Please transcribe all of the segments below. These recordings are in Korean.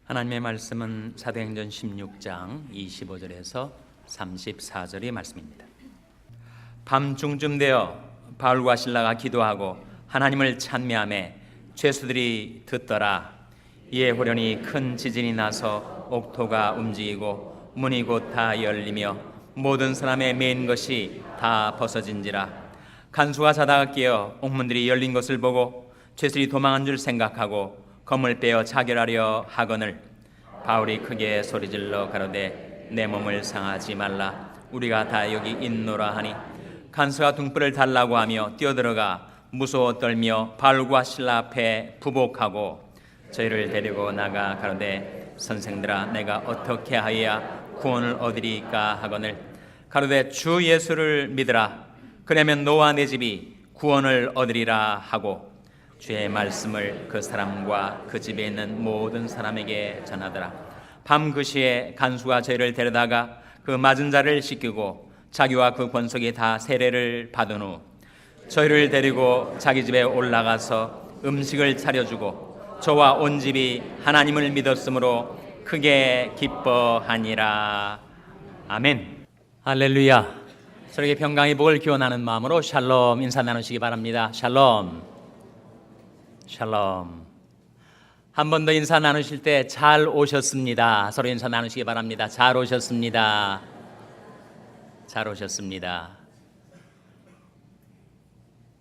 하나님의 말씀은 사도행전 16장 25절에서 34절의 말씀입니다. 밤중쯤 되어 바울과 실라가 기도하고 하나님을 찬미하며 죄수들이 듣더라. 이에 호련히 큰 지진이 나서 옥토가 움직이고 문이 곧 다 열리며 모든 사람의 맨 것이 다 벗어진지라. 간수가 자다가 깨어 옥문들이 열린 것을 보고 죄수들이 도망한 줄 생각하고 검을 빼어 자결하려 하거늘 바울이 크게 소리질러 가로되 내 몸을 상하지 말라. 우리가 다 여기 있노라 하니 간수가 등불을 달라고 하며 뛰어들어가 무서워 떨며 바울과 실라 앞에 부복하고 저희를 데리고 나가 가로되 선생들아 내가 어떻게 하여야 구원을 얻으리까 하거늘 가로되 주 예수를 믿으라. 그러면 너와 내 집이 구원을 얻으리라 하고 주의 말씀을 그 사람과 그 집에 있는 모든 사람에게 전하더라. 밤 그 시에 간수가 저희를 데려다가 그 맞은 자를 씻기고 자기와 그 권속이 다 세례를 받은 후 저희를 데리고 자기 집에 올라가서 음식을 차려주고 저와 온 집이 하나님을 믿었으므로 크게 기뻐하니라. 아멘. 할렐루야. 저에게 평강의 복을 기원하는 마음으로 샬롬 인사 나누시기 바랍니다. 샬롬. 샬롬. 한 번 더 인사 나누실 때 잘 오셨습니다. 서로 인사 나누시기 바랍니다. 잘 오셨습니다. 잘 오셨습니다.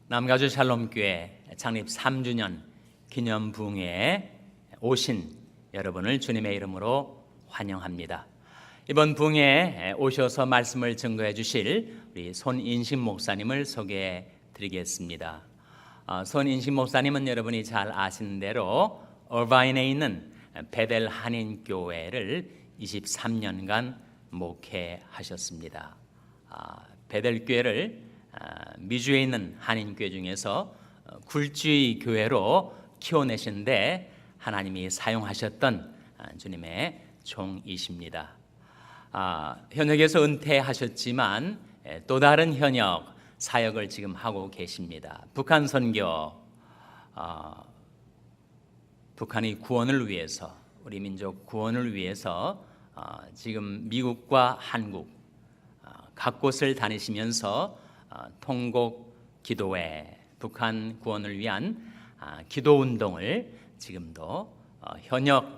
남가주 샬롬교회 창립 3주년 기념 부흥회에 오신 여러분을 주님의 이름으로 환영합니다. 이번 부흥회에 오셔서 말씀을 증거해 주실 우리 손인식 목사님을 소개해 드리겠습니다. 손인식 목사님은 여러분이 잘 아시는 대로 얼바인에 있는 베델 한인교회를 23년간 목회하셨습니다. 베델 교회를 미주에 있는 한인교회 중에서 굴주의 교회로 키워내신데 하나님이 사용하셨던 주님의 종이십니다. 현역에서 은퇴하셨지만 또 다른 현역 사역을 지금 하고 계십니다. 북한 선교, 북한의 구원을 위해서, 우리 민족 구원을 위해서 지금 미국과 한국 각 곳을 다니시면서 통곡 기도회, 북한 구원을 위한 기도 운동을 지금도 현역으로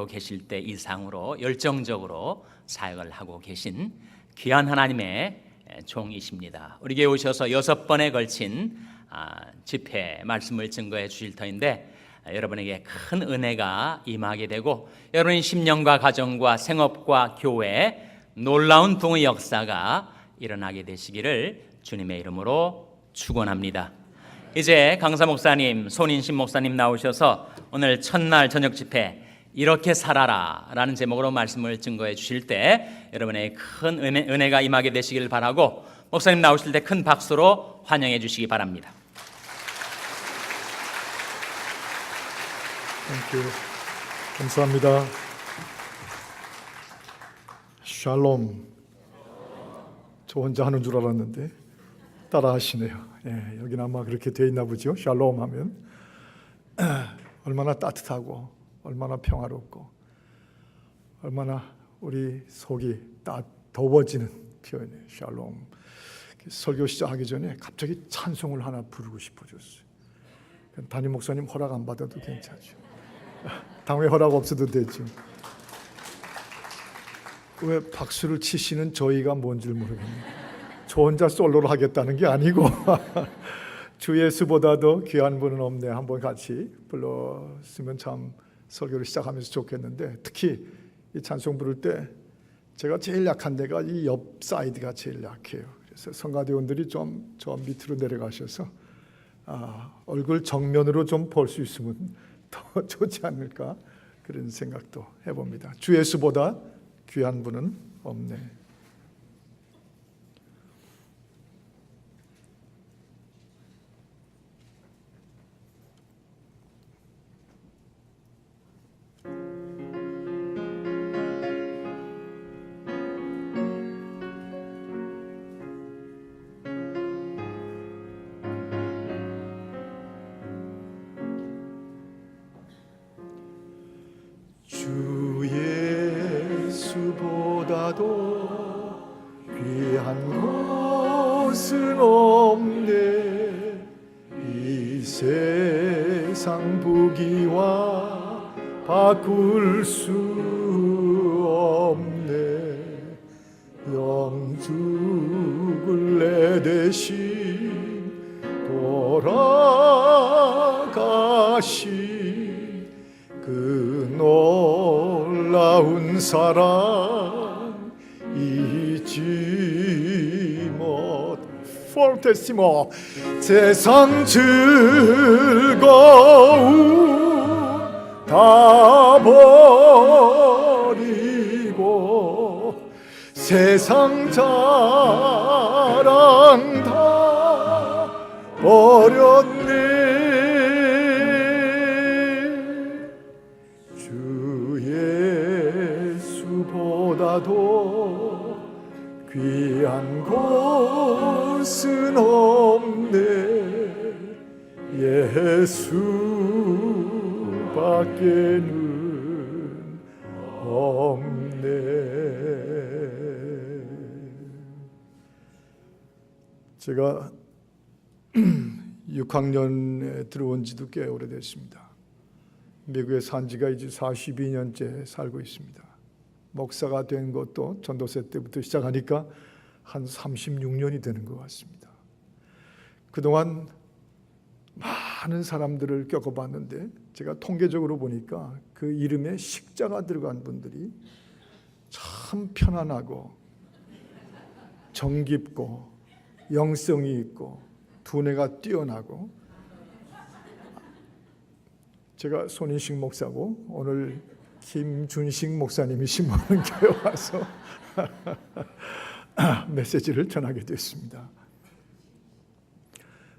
계실 때 이상으로 열정적으로 사역을 하고 계신 귀한 하나님의 종이십니다. 우리 교회 오셔서 6번에 걸친 집회 말씀을 증거해 주실 터인데 여러분에게 큰 은혜가 임하게 되고 여러분의 심령과 가정과 생업과 교회에 놀라운 부흥의 역사가 일어나게 되시기를 주님의 이름으로 축원합니다. 이제 강사 목사님, 손인신 목사님 나오셔서 오늘 첫날 저녁 집회 이렇게 살아라 라는 제목으로 말씀을 증거해 주실 때 여러분의 큰 은혜가 임하게 되시길 바라고 목사님 나오실 때 큰 박수로 환영해 주시기 바랍니다. 땡큐. 감사합니다. 샬롬. 저 혼자 하는 줄 알았는데 따라 하시네요. 예, 여기는 아마 그렇게 돼 있나 보죠. 샬롬 하면 얼마나 따뜻하고 얼마나 평화롭고 얼마나 우리 속이 더워지는 표현이에요. 샬롬. 설교 시작하기 전에 갑자기 찬송을 하나 부르고 싶어졌어요. 담임 목사님 허락 안 받아도 괜찮죠. 당회 허락 없어도 되죠. 왜 박수를 치시는 저희가 뭔지 모르겠네요. 저 혼자 솔로로 하겠다는 게 아니고 주 예수보다도 귀한 분은 없네. 한번 같이 불렀으면 참 설교를 시작하면서 좋겠는데 특히 이 찬송 부를 때 제가 제일 약한 데가 이 옆 사이드가 제일 약해요. 그래서 성가대원들이 좀 저 밑으로 내려가셔서 얼굴 정면으로 좀 볼 수 있으면 더 좋지 않을까 그런 생각도 해봅니다. 주 예수보다 귀한 분은 없네. 것보다도 귀한 것은 없네. 이 세상 부귀와 바꿀 수 없네. 영죽을 내 대신 돌아가신 그 놀라운 사랑 잊지 못. 포르테시모. 세상 즐거움 다 버리고 세상 자랑 다 버렸네. 주 예수보다도 귀한 것은 없네. 예수밖에는 없네. 제가 6학년에 들어온 지도 꽤 오래됐습니다. 미국에 산 지가 이제 42년째 살고 있습니다. 목사가 된 것도 전도세 때부터 시작하니까 한 36년이 되는 것 같습니다. 그동안 많은 사람들을 겪어봤는데 제가 통계적으로 보니까 그 이름에 식자가 들어간 분들이 참 편안하고 정 깊고 영성이 있고 두뇌가 뛰어나고, 제가 손인식 목사고 오늘 김준식 목사님이 신문을 교회 와서 메시지를 전하게 됐습니다.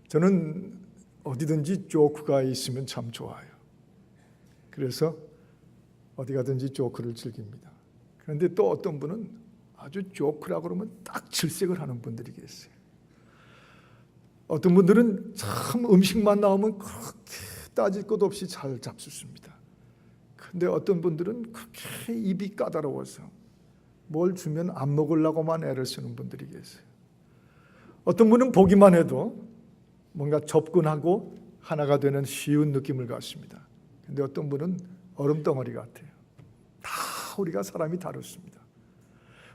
저는 어디든지 조크가 있으면 참 좋아요. 그래서 어디 가든지 조크를 즐깁니다. 그런데 또 어떤 분은 아주 조크라고 그러면 딱 질색을 하는 분들이 계세요. 어떤 분들은 참 음식만 나오면 그렇게 따질 것 없이 잘 잡수습니다. 근데 어떤 분들은 그렇게 입이 까다로워서 뭘 주면 안 먹으려고만 애를 쓰는 분들이 계세요. 어떤 분은 보기만 해도 뭔가 접근하고 하나가 되는 쉬운 느낌을 갖습니다. 근데 어떤 분은 얼음덩어리 같아요. 다 우리가 사람이 다릅니다.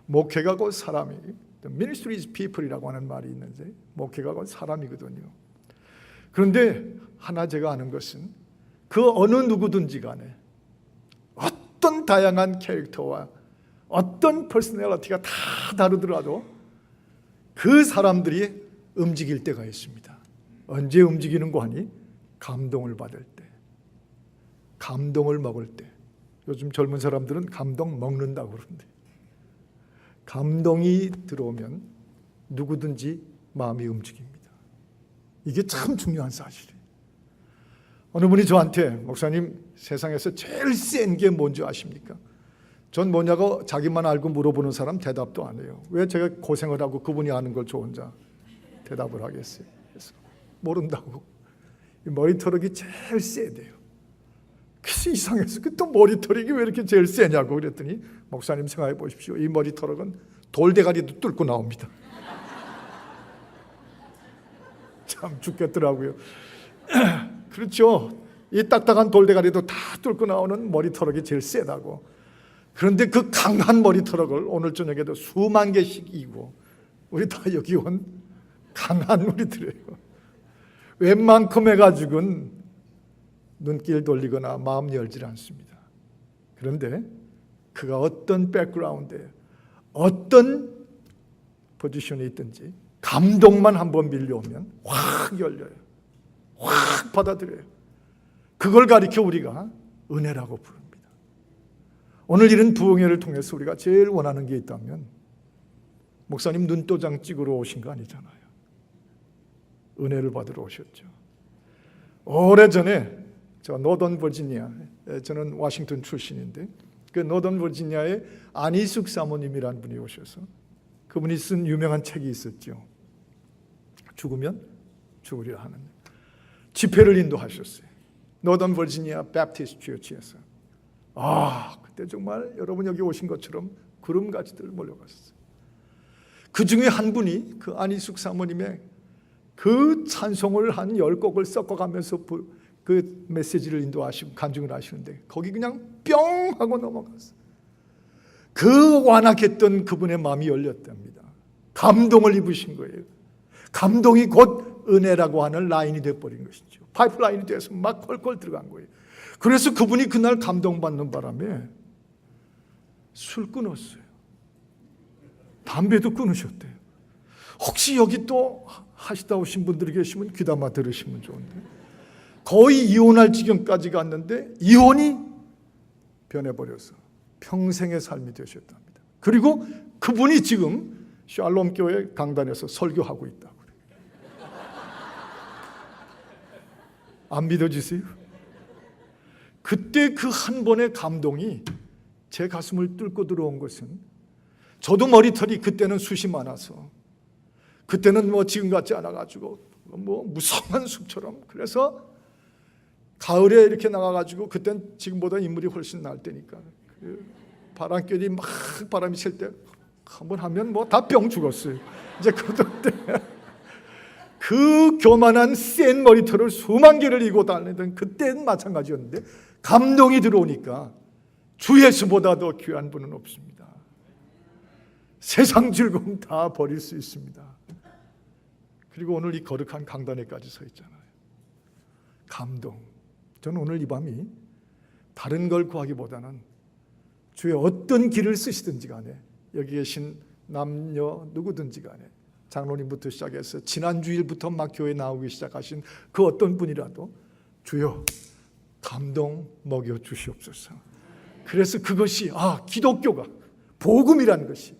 목회가 곧 사람이, ministry is people이라고 하는 말이 있는데 목회가 곧 사람이거든요. 그런데 하나 제가 아는 것은 그 어느 누구든지 간에 어떤 다양한 캐릭터와 어떤 퍼스널리티가 다 다르더라도 그 사람들이 움직일 때가 있습니다. 언제 움직이는 거 하니? 감동을 받을 때, 감동을 먹을 때. 요즘 젊은 사람들은 감동 먹는다고 그러는데, 감동이 들어오면 누구든지 마음이 움직입니다. 이게 참 중요한 사실이에요. 어느 분이 저한테 목사님 세상에서 제일 센 게 뭔지 아십니까? 전 뭐냐고 자기만 알고 물어보는 사람 대답도 안 해요. 왜 제가 고생을 하고 그분이 아는 걸 저 혼자 대답을 하겠어요? 그래서 모른다고. 이 머리털이 제일 세대요. 그래서 이상해서 또 머리털이 왜 이렇게 제일 세냐고 그랬더니 목사님 생각해 보십시오. 이 머리털은 돌대가리도 뚫고 나옵니다. 참 죽겠더라고요. 그렇죠. 이 딱딱한 돌대가리도 다 뚫고 나오는 머리털이 제일 세다고. 그런데 그 강한 머리털을 오늘 저녁에도 수만 개씩 이고 우리 다 여기 온 강한 우리들이에요. 웬만큼 해가지고는 눈길 돌리거나 마음 열지 않습니다. 그런데 그가 어떤 백그라운드에 어떤 포지션에 있든지 감동만 한번 밀려오면 확 열려요. 확 받아들여요. 그걸 가리켜 우리가 은혜라고 부릅니다. 오늘 이런 부흥회를 통해서 우리가 제일 원하는 게 있다면 목사님 눈도장 찍으러 오신 거 아니잖아요. 은혜를 받으러 오셨죠. 오래전에 저 노던 버지니아, 저는 워싱턴 출신인데 그 노던 버지니아에 안희숙 사모님이라는 분이 오셔서 그분이 쓴 유명한 책이 있었죠. 죽으면 죽으리라 하는 집회를 인도하셨어요. 노던 버지니아 배프티스트 처치에서. 그때 정말 여러분 여기 오신 것처럼 구름같이들 몰려갔어요. 그 중에 한 분이 그 안희숙 사모님의 그 찬송을 한 10곡을 섞어가면서 그 메시지를 인도하시고 간증을 하시는데 거기 그냥 뿅 하고 넘어갔어요. 그 완악했던 그분의 마음이 열렸답니다. 감동을 입으신 거예요. 감동이 곧 은혜라고 하는 라인이 되어버린 것이죠. 파이프라인이 돼서 막 콜콜 들어간 거예요. 그래서 그분이 그날 감동받는 바람에 술 끊었어요. 담배도 끊으셨대요. 혹시 여기 또 하시다 오신 분들이 계시면 귀담아 들으시면 좋은데, 거의 이혼할 지경까지 갔는데 이혼이 변해버려서 평생의 삶이 되셨답니다. 그리고 그분이 지금 샬롬 교회 강단에서 설교하고 있다고 그래요. 안 믿어지세요? 그때 그 한 번의 감동이 제 가슴을 뚫고 들어온 것은, 저도 머리털이 그때는 숱이 많아서, 그때는 뭐 지금 같지 않아가지고 뭐 무성한 숲처럼, 그래서 가을에 이렇게 나가가지고, 그땐 지금보다 인물이 훨씬 날 때니까 그 바람결이 막 바람이 칠 때 한번 하면 뭐 다 뿅 죽었어요. 이제 그때 그 교만한 센 머리털을 수만 개를 이고 다니던 그때는 마찬가지였는데, 감동이 들어오니까 주 예수보다 더 귀한 분은 없습니다. 세상 즐거움 다 버릴 수 있습니다. 그리고 오늘 이 거룩한 강단에까지 서 있잖아요. 감동. 저는 오늘 이 밤이 다른 걸 구하기보다는 주의 어떤 길을 쓰시든지 간에, 여기 계신 남녀 누구든지 간에, 장로님부터 시작해서 지난주일부터 막 교회 나오기 시작하신 그 어떤 분이라도 주여 감동 먹여 주시옵소서. 그래서 그것이 기독교가, 복음이라는 것이,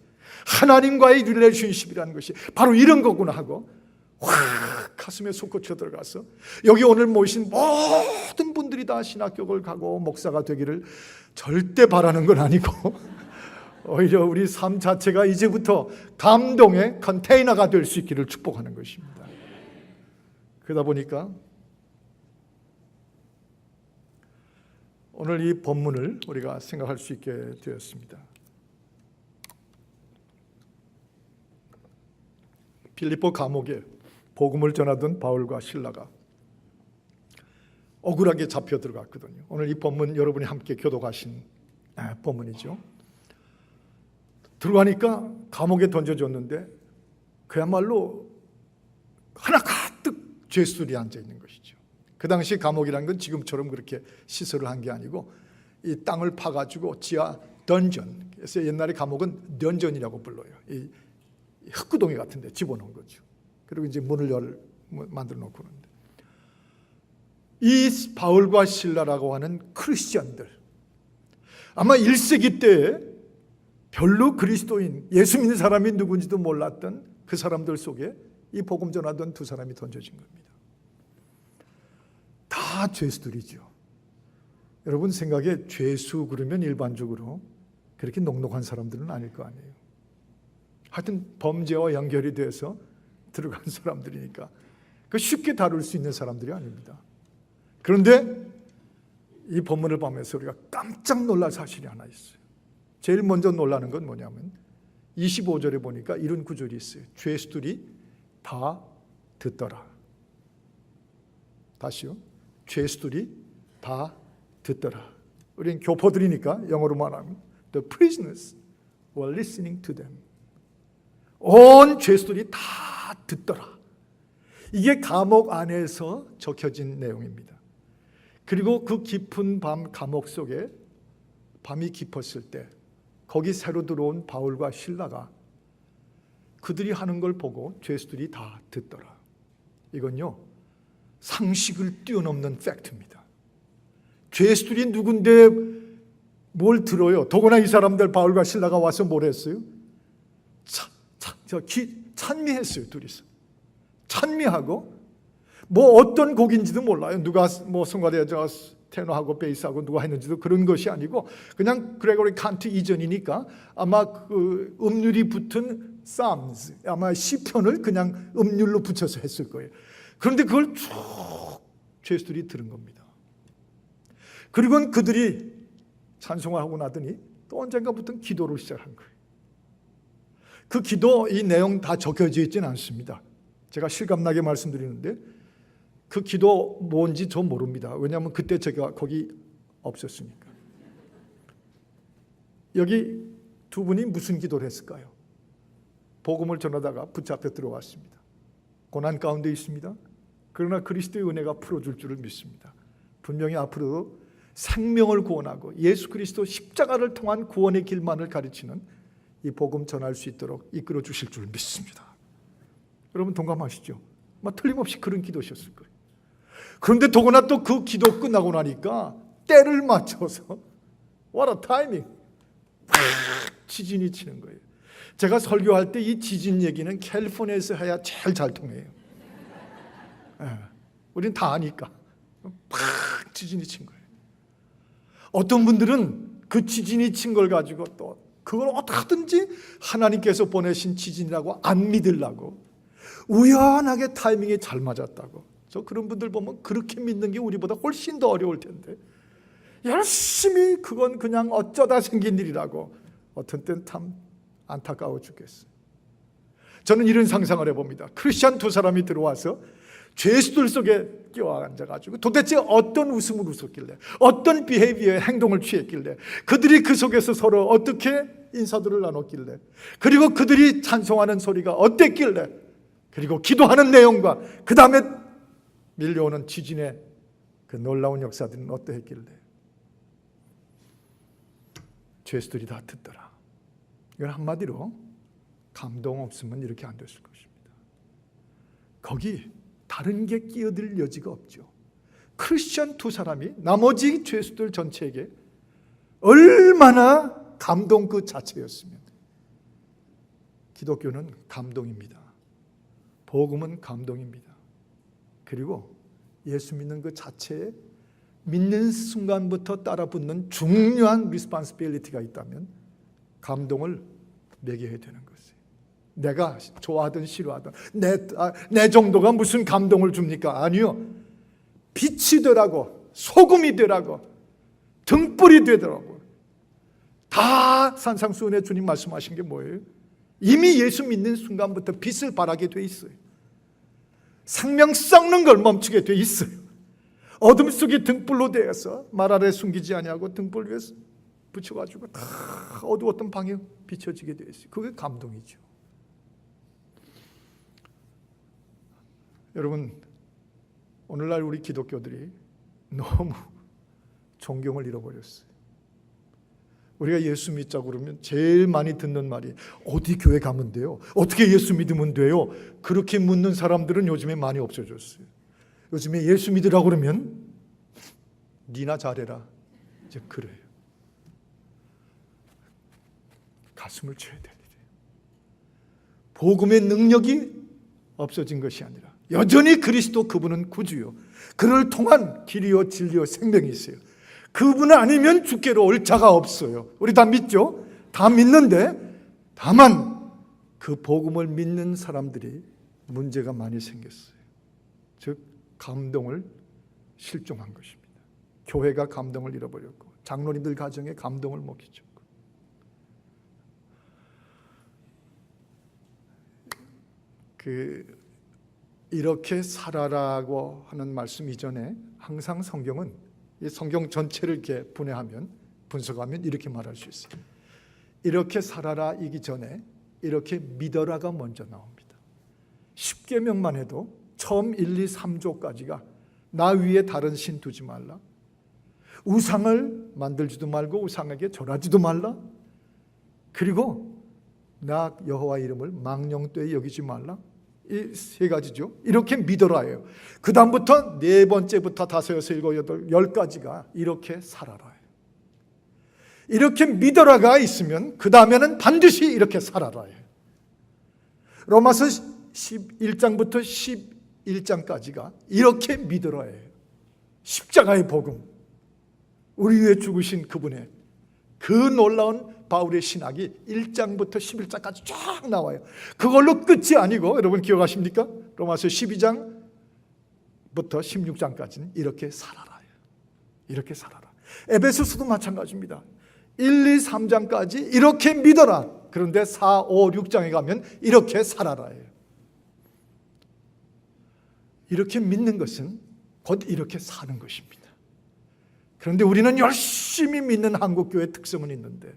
하나님과의 릴레이션십이라는 것이 바로 이런 거구나 하고 확 가슴에 솟구쳐 들어가서, 여기 오늘 모이신 모든 분들이 다 신학교를 가고 목사가 되기를 절대 바라는 건 아니고, 오히려 우리 삶 자체가 이제부터 감동의 컨테이너가 될 수 있기를 축복하는 것입니다. 그러다 보니까 오늘 이 본문을 우리가 생각할 수 있게 되었습니다. 빌립보 감옥에 복음을 전하던 바울과 실라가 억울하게 잡혀 들어갔거든요. 오늘 이 본문 여러분이 함께 교독하신 본문이죠. 들어가니까 감옥에 던져졌는데 그야말로 하나 가득 죄수들이 앉아 있는 것이죠. 그 당시 감옥이라는 건 지금처럼 그렇게 시설을 한 게 아니고 이 땅을 파가지고 지하 던전, 그래서 옛날에 감옥은 던전이라고 불러요. 이 흙구덩이 같은 데 집어넣은 거죠. 그리고 이제 문을 만들어 놓고 그러는데, 이 바울과 실라라고 하는 크리스천들, 아마 1세기 때에 별로 그리스도인, 예수 믿는 사람이 누군지도 몰랐던 그 사람들 속에 이 복음 전하던 두 사람이 던져진 겁니다. 다 죄수들이죠. 여러분 생각에 죄수 그러면 일반적으로 그렇게 녹록한 사람들은 아닐 거 아니에요. 하여튼 범죄와 연결이 돼서 들어간 사람들이니까 그 쉽게 다룰 수 있는 사람들이 아닙니다. 그런데 이 본문을 보면서 우리가 깜짝 놀랄 사실이 하나 있어요. 제일 먼저 놀라는 건 뭐냐면 25절에 보니까 이런 구절이 있어요. 죄수들이 다 듣더라. 다시요. 죄수들이 다 듣더라. 우리는 교포들이니까 영어로 말하면 The prisoners were listening to them. 온 죄수들이 다 듣더라. 이게 감옥 안에서 적혀진 내용입니다. 그리고 그 깊은 밤 감옥 속에 밤이 깊었을 때 거기 새로 들어온 바울과 실라가 그들이 하는 걸 보고 죄수들이 다 듣더라. 이건요, 상식을 뛰어넘는 팩트입니다. 죄수들이 누군데 뭘 들어요? 더구나 이 사람들 바울과 실라가 와서 뭘 했어요? 찬미했어요. 둘이서 찬미하고, 뭐 어떤 곡인지도 몰라요. 누가 뭐 성가대저 테너하고 베이스하고 누가 했는지도 그런 것이 아니고, 그냥 그레고리 칸트 이전이니까 아마 그 음률이 붙은 Psalms, 아마 시편을 그냥 음률로 붙여서 했을 거예요. 그런데 그걸 쭉 죄수들이 들은 겁니다. 그리고는 그들이 찬송을 하고 나더니 또 언젠가부터 기도를 시작한 거예요. 그 기도 이 내용 다 적혀져 있지는 않습니다. 제가 실감나게 말씀드리는데 그 기도 뭔지 저 모릅니다. 왜냐하면 그때 제가 거기 없었으니까. 여기 두 분이 무슨 기도를 했을까요? 복음을 전하다가 붙잡혀 들어왔습니다. 고난 가운데 있습니다. 그러나 그리스도의 은혜가 풀어줄 줄을 믿습니다. 분명히 앞으로 생명을 구원하고 예수 그리스도 십자가를 통한 구원의 길만을 가르치는 이 복음 전할 수 있도록 이끌어 주실 줄 믿습니다. 여러분 동감하시죠? 틀림없이 그런 기도셨을 거예요. 그런데 더구나 또 그 기도 끝나고 나니까 때를 맞춰서 what a timing! 지진이 치는 거예요. 제가 설교할 때 이 지진 얘기는 캘리포니아에서 해야 제일 잘 통해요. 우린 다 아니까 팍 지진이 친 거예요. 어떤 분들은 그 지진이 친 걸 가지고 또 그걸 어떻게든지 하나님께서 보내신 지진이라고 안 믿으려고 우연하게 타이밍이 잘 맞았다고. 저 그런 분들 보면 그렇게 믿는 게 우리보다 훨씬 더 어려울 텐데 열심히 그건 그냥 어쩌다 생긴 일이라고 어떤 때는 참 안타까워 죽겠어요. 저는 이런 상상을 해봅니다. 크리스찬 두 사람이 들어와서 죄수들 속에 끼어 앉아가지고 도대체 어떤 웃음을 웃었길래, 어떤 비헤이비어의 행동을 취했길래, 그들이 그 속에서 서로 어떻게 인사들을 나눴길래, 그리고 그들이 찬송하는 소리가 어땠길래, 그리고 기도하는 내용과 그 다음에 밀려오는 지진의 그 놀라운 역사들은 어떠했길래 죄수들이 다 듣더라. 이건 한마디로 감동 없으면 이렇게 안 됐을 것입니다. 거기 다른 게 끼어들 여지가 없죠. 크리스천 두 사람이 나머지 죄수들 전체에게 얼마나 감동 그 자체였으면. 기독교는 감동입니다. 복음은 감동입니다. 그리고 예수 믿는 그 자체에 믿는 순간부터 따라붙는 중요한 리스폰시빌리티가 있다면 감동을 매겨야 되는 것이에요. 내가 좋아하든 싫어하든 내 정도가 무슨 감동을 줍니까? 아니요. 빛이 되라고, 소금이 되라고, 등불이 되더라고. 다 산상수훈의 주님 말씀하신 게 뭐예요? 이미 예수 믿는 순간부터 빛을 발하게 돼 있어요. 생명 썩는 걸 멈추게 돼 있어요. 어둠 속에 등불로 되어서 말 아래 숨기지 아니하고 등불 위에 붙여가지고 다 어두웠던 방에 비춰지게 돼 있어요. 그게 감동이죠. 여러분, 오늘날 우리 기독교들이 너무 존경을 잃어버렸어요. 우리가 예수 믿자고 그러면 제일 많이 듣는 말이 어디 교회 가면 돼요? 어떻게 예수 믿으면 돼요? 그렇게 묻는 사람들은 요즘에 많이 없어졌어요. 요즘에 예수 믿으라고 그러면 니나 잘해라. 이제 그래요. 가슴을 쳐야 될 일이에요. 복음의 능력이 없어진 것이 아니라 여전히 그리스도 그분은 구주요. 그를 통한 길이요 진리요 생명이 있어요. 그분 아니면 주께로 올 자가 없어요. 우리 다 믿죠? 다 믿는데 다만 그 복음을 믿는 사람들이 문제가 많이 생겼어요. 즉 감동을 실종한 것입니다. 교회가 감동을 잃어버렸고 장로님들 가정에 감동을 못 끼쳤고 이렇게 살아라고 하는 말씀 이전에 항상 성경은 이 성경 전체를 이렇게 분석하면 이렇게 말할 수 있어요. 이렇게 살아라 이기 전에 이렇게 믿어라가 먼저 나옵니다. 10계명만 해도 처음 1, 2, 3조까지가 나 위에 다른 신 두지 말라. 우상을 만들지도 말고 우상에게 절하지도 말라. 그리고 나 여호와 이름을 망령되이 여기지 말라. 이 세 가지죠. 이렇게 믿어라예요. 그 다음부터 네 번째부터 다섯, 여섯, 일곱, 여덟, 10가지가 이렇게 살아라예요. 이렇게 믿어라가 있으면 그 다음에는 반드시 이렇게 살아라예요. 로마서 11장부터 11장까지가 이렇게 믿어라예요. 십자가의 복음, 우리 위해 죽으신 그분의 그 놀라운 바울의 신학이 1장부터 11장까지 쫙 나와요. 그걸로 끝이 아니고 여러분 기억하십니까? 로마서 12장부터 16장까지는 이렇게 살아라. 이렇게 살아라. 에베소서도 마찬가지입니다. 1, 2, 3장까지 이렇게 믿어라. 그런데 4, 5, 6장에 가면 이렇게 살아라예요. 이렇게 믿는 것은 곧 이렇게 사는 것입니다. 그런데 우리는 열심히 믿는 한국교회의 특성은 있는데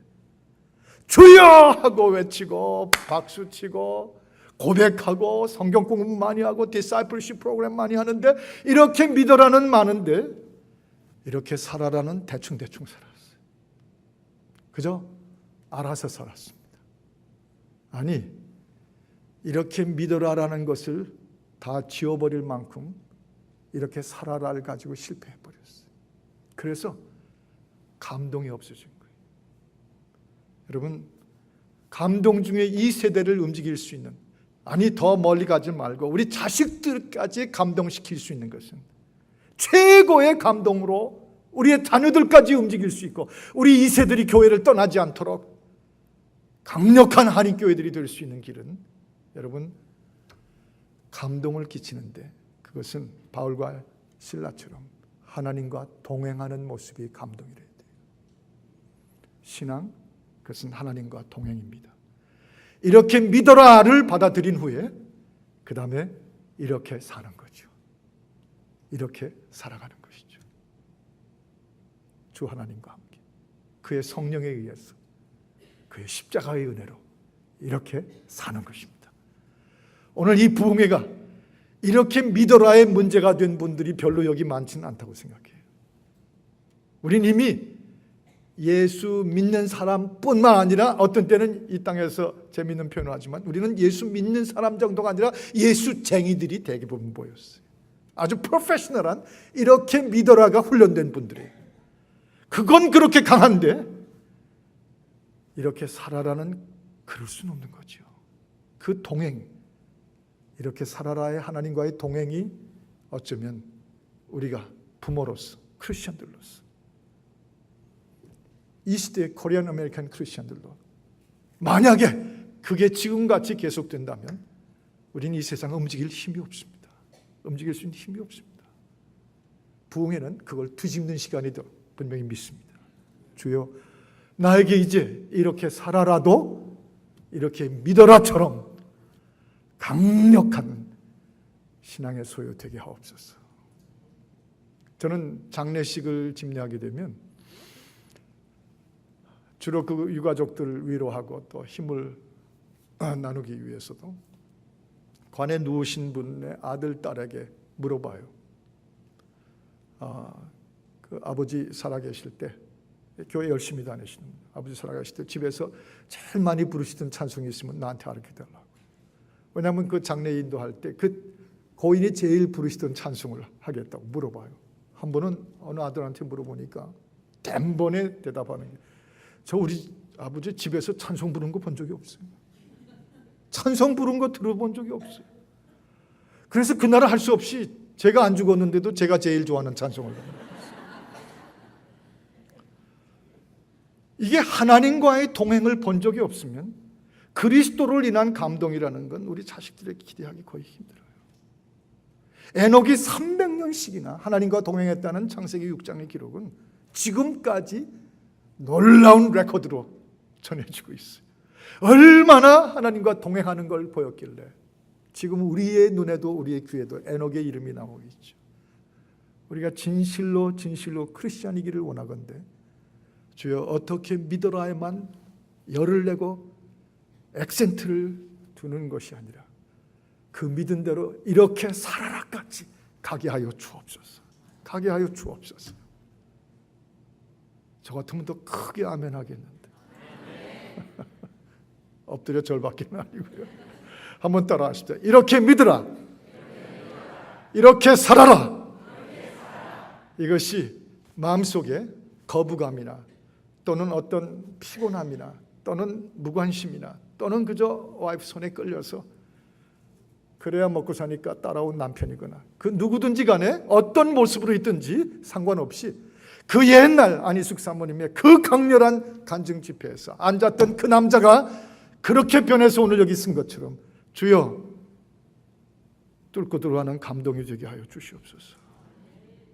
주여 하고 외치고 박수치고 고백하고 성경 공부 많이 하고 디사이플십 프로그램 많이 하는데 이렇게 믿어라는 많은데 이렇게 살아라는 대충대충 살았어요. 그저 알아서 살았습니다. 아니, 이렇게 믿어라라는 것을 다 지워버릴 만큼 이렇게 살아라를 가지고 실패해버렸어요. 그래서 감동이 없어진 거예요. 여러분, 감동 중에 이 세대를 움직일 수 있는, 아니 더 멀리 가지 말고 우리 자식들까지 감동시킬 수 있는 것은 최고의 감동으로 우리의 자녀들까지 움직일 수 있고 우리 2세들이 교회를 떠나지 않도록 강력한 한인교회들이 될 수 있는 길은 여러분 감동을 끼치는데 그것은 바울과 실라처럼 하나님과 동행하는 모습이 감동이래야 돼요. 신앙, 그것은 하나님과 동행입니다. 이렇게 믿어라를 받아들인 후에 그 다음에 이렇게 사는 거죠. 이렇게 살아가는 것이죠. 주 하나님과 함께 그의 성령에 의해서 그의 십자가의 은혜로 이렇게 사는 것입니다. 오늘 이 부흥회가 이렇게 믿어라의 문제가 된 분들이 별로 여기 많지는 않다고 생각해요. 우린 이미 예수 믿는 사람뿐만 아니라 어떤 때는 이 땅에서 재미있는 표현을 하지만 우리는 예수 믿는 사람 정도가 아니라 예수쟁이들이 대부분 보였어요. 아주 프로페셔널한 이렇게 믿어라가 훈련된 분들이에요. 그건 그렇게 강한데 이렇게 살아라는 그럴 수는 없는 거죠. 그 동행, 이렇게 살아라의 하나님과의 동행이 어쩌면 우리가 부모로서 크리스천들로서 이 시대의 코리안 아메리칸 크리스천들로 만약에 그게 지금같이 계속된다면 우리는 이 세상을 움직일 힘이 없습니다. 움직일 수 있는 힘이 없습니다. 부흥회는 그걸 뒤집는 시간이다 분명히 믿습니다. 주여 나에게 이제 이렇게 살아라도 이렇게 믿어라처럼 강력한 신앙의 소유 되게 하옵소서. 저는 장례식을 집례하게 되면 주로 그 유가족들을 위로하고 또 힘을 나누기 위해서도 관에 누우신 분의 아들, 딸에게 물어봐요. 그 아버지 살아계실 때 교회 열심히 다니시는 아버지 살아계실 때 집에서 제일 많이 부르시던 찬송이 있으면 나한테 알려달라고. 왜냐하면 그 장례 인도할 때 그 고인이 제일 부르시던 찬송을 하겠다고 물어봐요. 한 번은 어느 아들한테 물어보니까 단번에 대답하는 게 저 우리 아버지 집에서 찬송 부르는 거 본 적이 없어요. 찬송 부른 거 들어본 적이 없어요. 그래서 그날은 할 수 없이 제가 안 죽었는데도 제가 제일 좋아하는 찬송을 부릅니다. 이게 하나님과의 동행을 본 적이 없으면 그리스도를 인한 감동이라는 건 우리 자식들에게 기대하기 거의 힘들어요. 에녹이 300년씩이나 하나님과 동행했다는 창세기 6장의 기록은 지금까지 놀라운 레코드로 전해지고 있어요. 얼마나 하나님과 동행하는 걸 보였길래 지금 우리의 눈에도 우리의 귀에도 에녹의 이름이 나오고 있죠. 우리가 진실로 크리스찬이기를 원하건대 주여 어떻게 믿어라에만 열을 내고 액센트를 두는 것이 아니라 그 믿은 대로 이렇게 살아라까지 가게 하여 주옵소서. 가게 하여 주옵소서. 저 같으면 더 크게 아멘 하겠는데 엎드려 절받기는 아니고요. 한번 따라 하시죠. 이렇게 믿으라. 이렇게 살아라. 이것이 마음속에 거부감이나 또는 어떤 피곤함이나 또는 무관심이나 또는 그저 와이프 손에 끌려서 그래야 먹고 사니까 따라온 남편이거나 그 누구든지 간에 어떤 모습으로 있든지 상관없이 그 옛날 안희숙 사모님의 그 강렬한 간증 집회에서 앉았던 그 남자가 그렇게 변해서 오늘 여기 쓴 것처럼 주여 뚫고 들어가는 감동이 되게 하여 주시옵소서.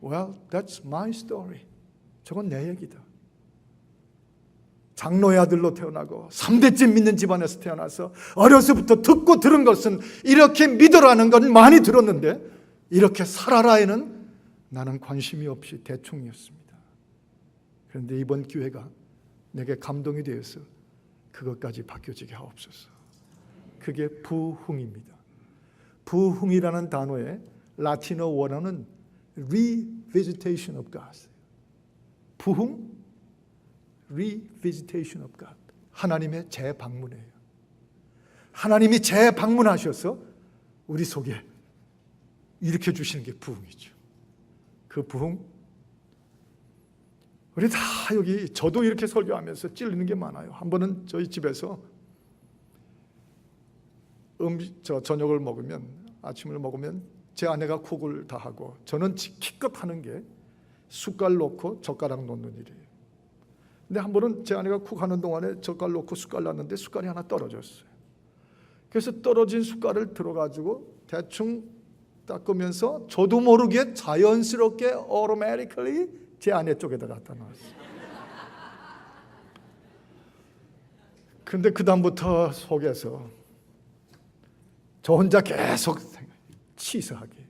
Well, that's my story. 저건 내 얘기다. 장로의 아들로 태어나고 3대째 믿는 집안에서 태어나서 어려서부터 듣고 들은 것은 이렇게 믿으라는 건 많이 들었는데 이렇게 살아라에는 나는 관심이 없이 대충이었습니다. 그런데 이번 기회가 내게 감동이 되어서 그것까지 바뀌어지게 하옵소서. 그게 부흥입니다. 부흥이라는 단어의 라틴어 원어는 revisitation of God. 부흥, revisitation of God. 하나님의 재방문이에요. 하나님이 재방문하셔서 우리 속에 일으켜 주시는 게 부흥이죠. 그 부흥, 우리 다 여기 저도 이렇게 설교하면서 찔리는 게 많아요. 한 번은 저희 집에서 저녁을 먹으면, 아침을 먹으면 제 아내가 쿡을 다 하고 저는 기껏 하는 게 숟갈 놓고 젓가락 놓는 일이에요. 근데 한 번은 제 아내가 쿡하는 동안에 젓갈 놓고 숟갈 놨는데 숟갈이 하나 떨어졌어요. 그래서 떨어진 숟갈을 들어가지고 대충 닦으면서 저도 모르게 자연스럽게 automatically 제 아내 쪽에다 갖다 놨어요. 근데 그 다음부터 속에서 저 혼자 계속 치사하게,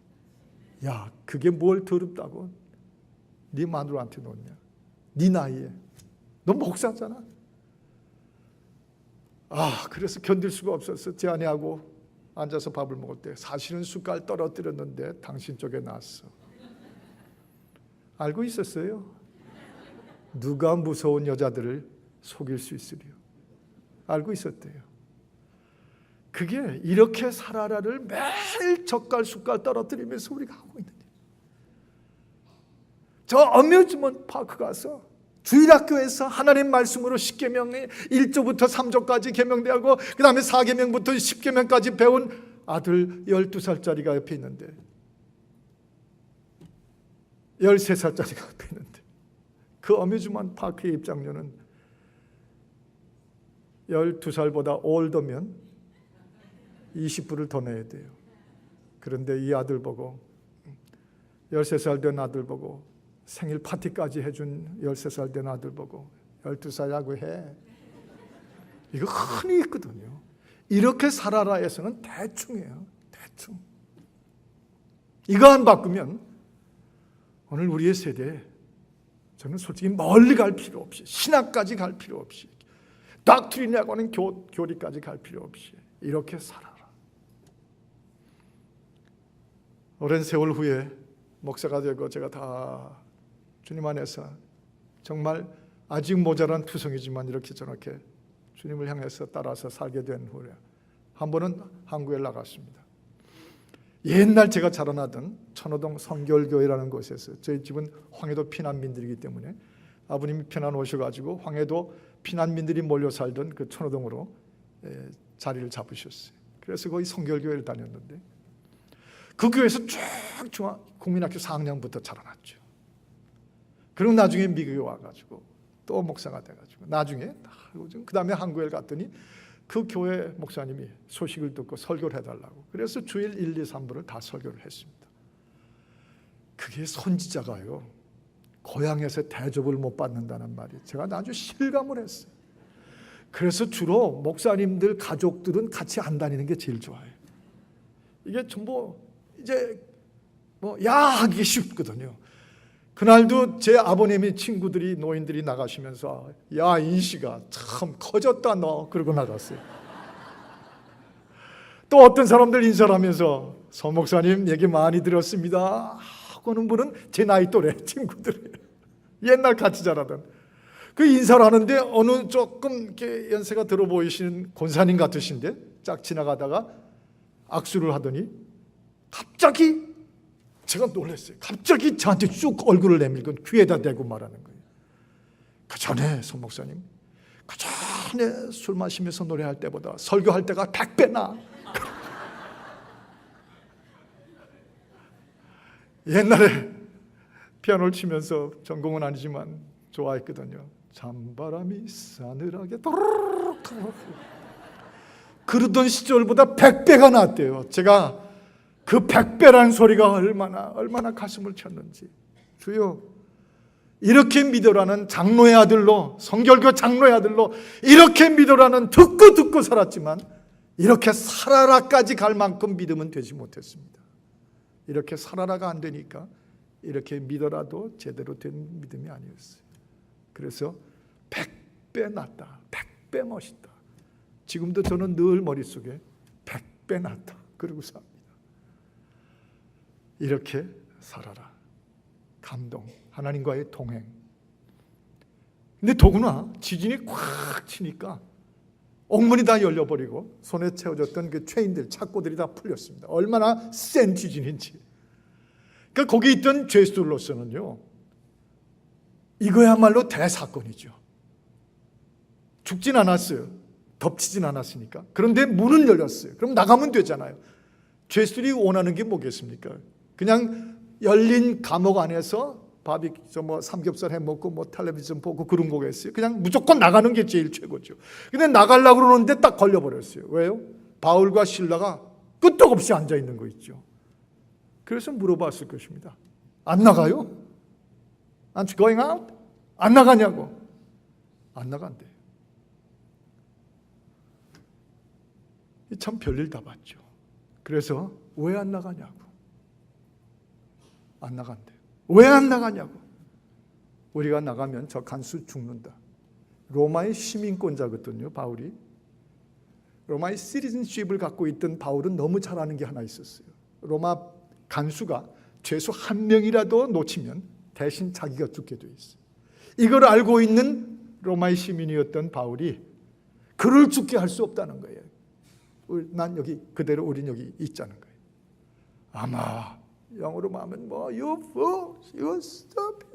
야, 그게 뭘 더럽다고 네 마누라한테 놓냐, 네 나이에, 너 목사잖아. 그래서 견딜 수가 없었어. 제 아내하고 앉아서 밥을 먹을 때 사실은 숟갈 떨어뜨렸는데 당신 쪽에 놨어. 알고 있었어요. 누가 무서운 여자들을 속일 수 있으리요. 알고 있었대요. 그게 이렇게 살아라를 매일 젓갈 숟갈 떨어뜨리면서 우리가 하고 있는 일이에요. 저 어뮤즈먼트 파크 가서 주일학교에서 하나님 말씀으로 10계명의 1조부터 3조까지 계명대하고 그 다음에 4계명부터 10계명까지 배운 아들 12살짜리가 옆에 있는데, 13살짜리가 옆에 있는데, 그 어뮤즈먼트 파크의 입장료는 12살보다 올더면 20불을 더 내야 돼요. 그런데 이 아들 보고, 13살 된 아들 보고, 생일 파티까지 해준 13살 된 아들 보고 12살이라고 해. 이거 흔히 있거든요. 이렇게 살아라에서는 대충이에요. 대충. 이거 안 바꾸면 오늘 우리의 세대에 저는 솔직히 멀리 갈 필요 없이, 신학까지 갈 필요 없이, 닥트린이라고 하는 교리까지 갈 필요 없이 이렇게 살아라. 오랜 세월 후에 목사가 되고 제가 다 주님 안에서 정말 아직 모자란 투성이지만 이렇게 저렇게 주님을 향해서 따라서 살게 된 후에 한 번은 한국에 나갔습니다. 옛날 제가 자라나던 천호동 성결교회라는 곳에서, 저희 집은 황해도 피난민들이기 때문에 아버님이 피난 오셔가지고 황해도 피난민들이 몰려 살던 그 천호동으로 자리를 잡으셨어요. 그래서 거기 성결교회를 다녔는데 그 교회에서 쭉 국민학교 4학년부터 자라났죠. 그리고 나중에 미국에 와가지고 또 목사가 돼가지고 나중에 그 다음에 한국에 갔더니 그 교회 목사님이 소식을 듣고 설교를 해달라고, 그래서 주일 1, 2, 3부를 다 설교를 했습니다. 그게 선지자가요, 고향에서 대접을 못 받는다는 말이 제가 아주 실감을 했어요. 그래서 주로 목사님들 가족들은 같이 안 다니는 게 제일 좋아요. 이게 전부 이제 야하기 쉽거든요. 그날도 제 아버님이 친구들이, 노인들이 나가시면서 야, 인씨가 참 커졌다 너, 그러고 나갔어요. 또 어떤 사람들 인사를 하면서 서 목사님 얘기 많이 들었습니다 하고는 분은 제 나이 또래 친구들이에요. 옛날 같이 자라던. 그 인사를 하는데 어느 조금 이렇게 연세가 들어 보이시는 권사님 같으신데 쫙 지나가다가 악수를 하더니 갑자기, 제가 놀랐어요. 갑자기 저한테 쭉 얼굴을 내밀고 귀에다 대고 말하는 거예요. 그 전에 서 목사님, 그 전에 술 마시면서 노래할 때보다 설교할 때가 100배나. 옛날에 피아노를 치면서, 전공은 아니지만 좋아했거든요. 찬바람이 싸늘하게 그러던 시절보다 100배가 낫대요. 제가 그 100배라는 소리가 얼마나 가슴을 쳤는지. 주여, 이렇게 믿으라는 장로의 아들로, 성결교 장로의 아들로 이렇게 믿으라는 듣고 살았지만 이렇게 살아라까지 갈 만큼 믿음은 되지 못했습니다. 이렇게 살아라가 안 되니까 이렇게 믿어라도 제대로 된 믿음이 아니었어요. 그래서 100배 낫다, 100배 멋있다. 지금도 저는 늘 머릿속에 100배 낫다 그러고 삽니다. 이렇게 살아라. 감동, 하나님과의 동행. 근데 더구나 지진이 콱 치니까 옥문이 다 열려버리고 손에 채워졌던 그 체인들, 착고들이 다 풀렸습니다. 얼마나 센 지진인지. 그러니까 거기 있던 죄수들로서는요, 이거야말로 대사건이죠. 죽진 않았어요. 덮치진 않았으니까. 그런데 문은 열렸어요. 그럼 나가면 되잖아요. 죄수들이 원하는 게 뭐겠습니까? 그냥 열린 감옥 안에서 삼겹살 해 먹고 텔레비전 보고 그런 거겠어요. 그냥 무조건 나가는 게 제일 최고죠. 근데 나가려고 그러는데 딱 걸려버렸어요. 왜요? 바울과 실라가 끄떡없이 앉아 있는 거 있죠. 그래서 물어봤을 것입니다. 안 나가요? Aren't you going out? 안 나가냐고. 안 나간대. 참 별일 다 봤죠. 그래서 왜 안 나가냐고. 안 나간대. 왜 안 나가냐고. 우리가 나가면 저 간수 죽는다. 로마의 시민권자거든요, 바울이. 로마의 시티즌십을 갖고 있던 바울은 너무 잘 아는 게 하나 있었어요. 로마 간수가 죄수 한 명이라도 놓치면 대신 자기가 죽게 돼 있어요. 이걸 알고 있는 로마의 시민이었던 바울이 그를 죽게 할 수 없다는 거예요. 난 여기 그대로 우린 여기 있자는 거예요. 아마 영어로 하면 you fool, you stupid,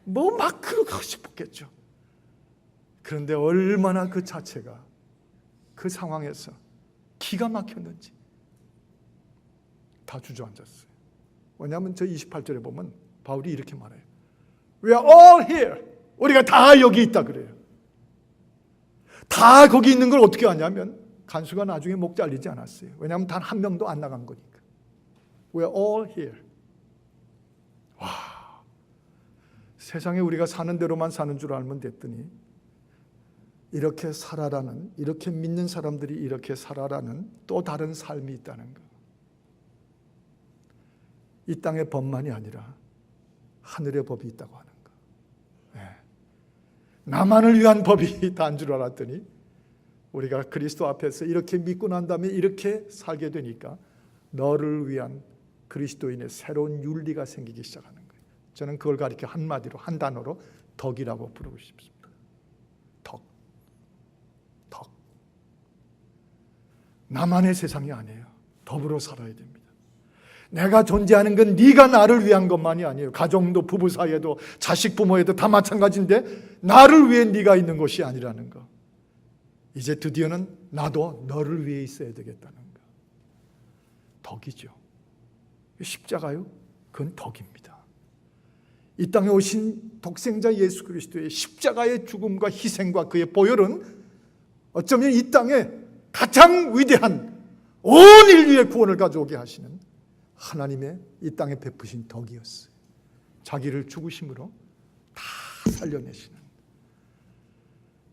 막 그러고 싶었겠죠. 그런데 얼마나 그 자체가 그 상황에서 기가 막혔는지 다 주저앉았어요. 왜냐하면 저 28절에 보면 바울이 이렇게 말해요. We are all here. 우리가 다 여기 있다 그래요. 다 거기 있는 걸 어떻게 아냐면 간수가 나중에 목 잘리지 않았어요. 왜냐하면 단 한 명도 안 나간 거니까. We are all here. 와, 세상에 우리가 사는 대로만 사는 줄 알면 됐더니 이렇게 살아라는, 이렇게 믿는 사람들이 이렇게 살아라는 또 다른 삶이 있다는 거. 이 땅의 법만이 아니라 하늘의 법이 있다고 하는 거. 네. 나만을 위한 법이 다인 줄 알았더니 우리가 그리스도 앞에서 이렇게 믿고 난 다음에 이렇게 살게 되니까 너를 위한 그리스도인의 새로운 윤리가 생기기 시작하는 거예요. 저는 그걸 가리켜 한마디로, 한 단어로 덕이라고 부르고 싶습니다. 덕. 나만의 세상이 아니에요. 덕으로 살아야 됩니다. 내가 존재하는 건 네가 나를 위한 것만이 아니에요. 가정도, 부부 사이에도, 자식 부모에도 다 마찬가지인데 나를 위해 네가 있는 것이 아니라는 거. 이제 드디어는 나도 너를 위해 있어야 되겠다는 거. 덕이죠. 십자가요? 그건 덕입니다. 이 땅에 오신 독생자 예수 그리스도의 십자가의 죽음과 희생과 그의 보혈은 어쩌면 이 땅에 가장 위대한 온 인류의 구원을 가져오게 하시는 하나님의 이 땅에 베푸신 덕이었어요. 자기를 죽으심으로 다 살려내시는.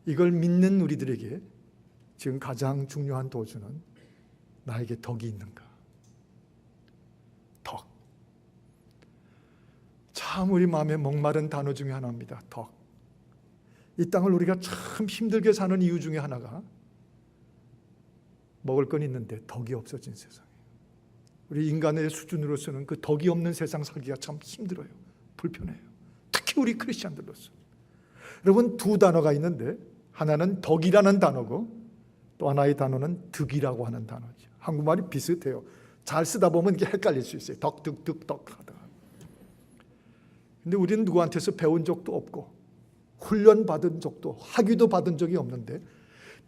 이걸 믿는 우리들에게 지금 가장 중요한 도주는 나에게 덕이 있는가? 덕. 참 우리 마음에 목마른 단어 중에 하나입니다. 덕. 이 땅을 우리가 참 힘들게 사는 이유 중에 하나가 먹을 건 있는데 덕이 없어진 세상이에요. 우리 인간의 수준으로서는 그 덕이 없는 세상 살기가 참 힘들어요. 불편해요. 특히 우리 크리스찬들로서. 여러분, 두 단어가 있는데 하나는 덕이라는 단어고 또 하나의 단어는 득이라고 하는 단어죠. 한국말이 비슷해요. 잘 쓰다 보면 이게 헷갈릴 수 있어요. 덕, 득, 득, 덕 하다가. 근데 우리는 누구한테서 배운 적도 없고 훈련 받은 적도, 학위도 받은 적이 없는데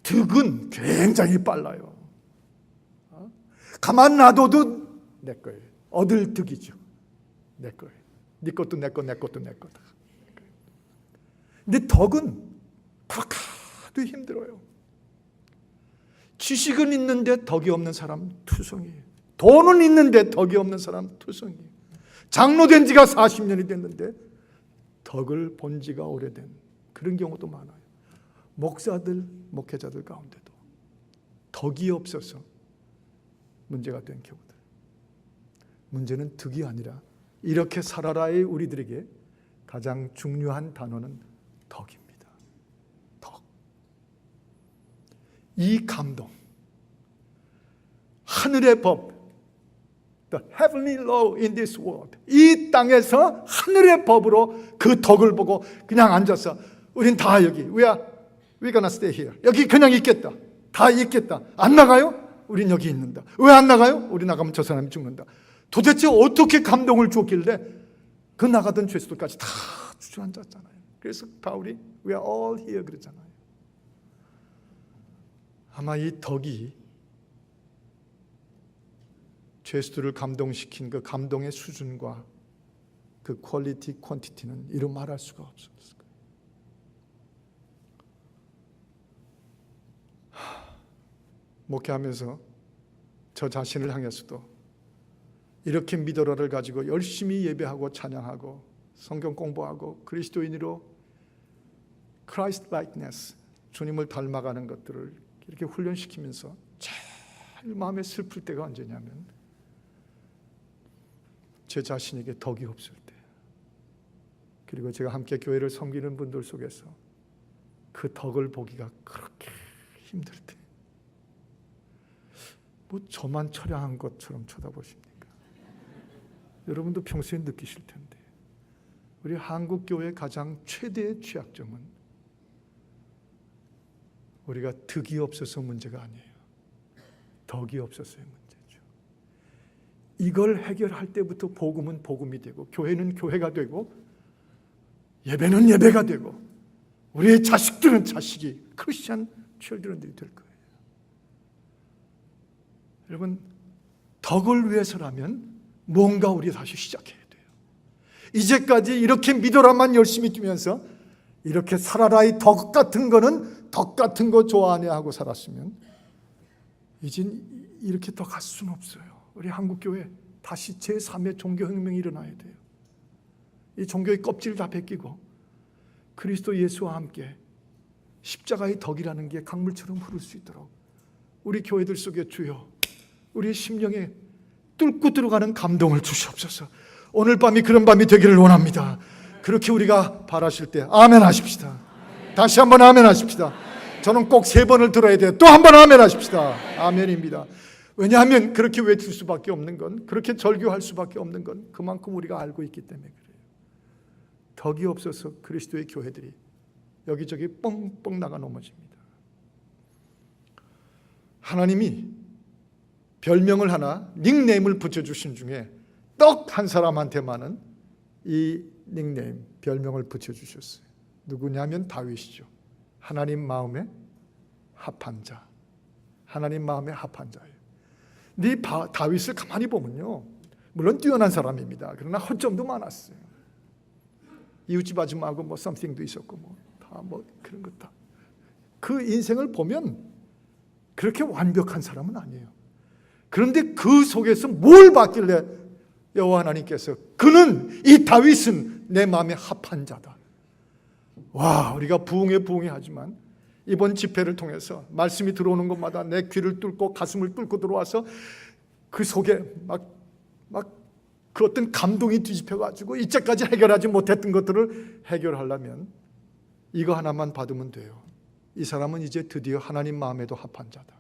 득은 굉장히 빨라요. 가만 놔둬도 내 거예요. 얻을 득이죠. 내 거예요. 네 것도 내 거, 내 것도 내 거다. 근데 덕은 그렇게 하도 힘들어요. 지식은 있는데 덕이 없는 사람 투성이에요. 돈은 있는데 덕이 없는 사람 투성이에요. 장로된 지가 40년이 됐는데 덕을 본 지가 오래된 그런 경우도 많아요. 목사들, 목회자들 가운데도 덕이 없어서 문제가 된 경우들. 문제는 덕이 아니라 이렇게 살아라의 우리들에게 가장 중요한 단어는 덕입니다. 덕. 이 감동, 하늘의 법, the heavenly law in this world, 이 땅에서 하늘의 법으로 그 덕을 보고 그냥 앉아서 우린 다 여기 we're gonna stay here, 여기 그냥 있겠다, 다 있겠다, 안 나가요? 우린 여기 있는다. 왜 안 나가요? 우리 나가면 저 사람이 죽는다. 도대체 어떻게 감동을 줬길래 그 나가던 죄수들까지 다 주저앉았잖아요. 그래서 바울이 we are all here 그러잖아요. 아마 이 덕이 죄수들을 감동시킨 그 감동의 수준과 그 퀄리티, 퀀티티는 이루 말할 수가 없었을 거예요. 목회하면서 저 자신을 향해서도 이렇게 믿어라를 가지고 열심히 예배하고 찬양하고 성경 공부하고 그리스도인으로 Christ likeness, 주님을 닮아가는 것들을 이렇게 훈련시키면서 제일 마음에 슬플 때가 언제냐면 제 자신에게 덕이 없을 때, 그리고 제가 함께 교회를 섬기는 분들 속에서 그 덕을 보기가 그렇게 힘들 때, 뭐 저만 처량한 것처럼 쳐다보십니까? 여러분도 평소에 느끼실 텐데 우리 한국 교회의 가장 최대의 취약점은 우리가 덕이 없어서 문제가 아니에요. 덕이 없어서의 문제죠. 이걸 해결할 때부터 복음은 복음이 되고 교회는 교회가 되고 예배는 예배가 되고 우리의 자식들은 자식이 크리스찬 칠드런들이 될 거예요. 여러분, 덕을 위해서라면 뭔가 우리 다시 시작해야 돼요. 이제까지 이렇게 믿어라만 열심히 뛰면서 이렇게 살아라의 덕 같은 거는 덕 같은 거 좋아하네 하고 살았으면 이젠 이렇게 더 갈 수는 없어요. 우리 한국교회 다시 제3의 종교혁명이 일어나야 돼요. 이 종교의 껍질 다 벗기고 그리스도 예수와 함께 십자가의 덕이라는 게 강물처럼 흐를 수 있도록 우리 교회들 속에 주여 우리의 심령에 뚫고 들어가는 감동을 주시옵소서. 오늘 밤이 그런 밤이 되기를 원합니다. 그렇게 우리가 바라실 때 아멘 하십시다. 다시 한번 아멘 하십시다. 저는 꼭 3번을 들어야 돼요. 또 한 번 아멘 하십시다. 아멘입니다. 왜냐하면 그렇게 외칠 수밖에 없는 건, 그렇게 절규할 수밖에 없는 건 그만큼 우리가 알고 있기 때문에 그래요. 덕이 없어서 그리스도의 교회들이 여기저기 뻥뻥 나가 넘어집니다. 하나님이 별명을 하나, 닉네임을 붙여주신 중에 떡 한 사람한테만은 이 닉네임, 별명을 붙여주셨어요. 누구냐면 다윗이죠. 하나님 마음에 합한 자. 하나님 마음에 합한 자예요. 근데 다윗을 가만히 보면요, 물론 뛰어난 사람입니다. 그러나 허점도 많았어요. 이웃집 아줌마하고 뭐 썸띵도 있었고 뭐 다 뭐 그런 것 다. 그 인생을 보면 그렇게 완벽한 사람은 아니에요. 그런데 그 속에서 뭘 봤길래 여호와 하나님께서 그는, 이 다윗은 내 마음에 합한 자다. 와, 우리가 부흥에 하지만 이번 집회를 통해서 말씀이 들어오는 것마다 내 귀를 뚫고 가슴을 뚫고 들어와서 그 속에 막 그 어떤 감동이 뒤집혀가지고 이제까지 해결하지 못했던 것들을 해결하려면 이거 하나만 받으면 돼요. 이 사람은 이제 드디어 하나님 마음에도 합한 자다.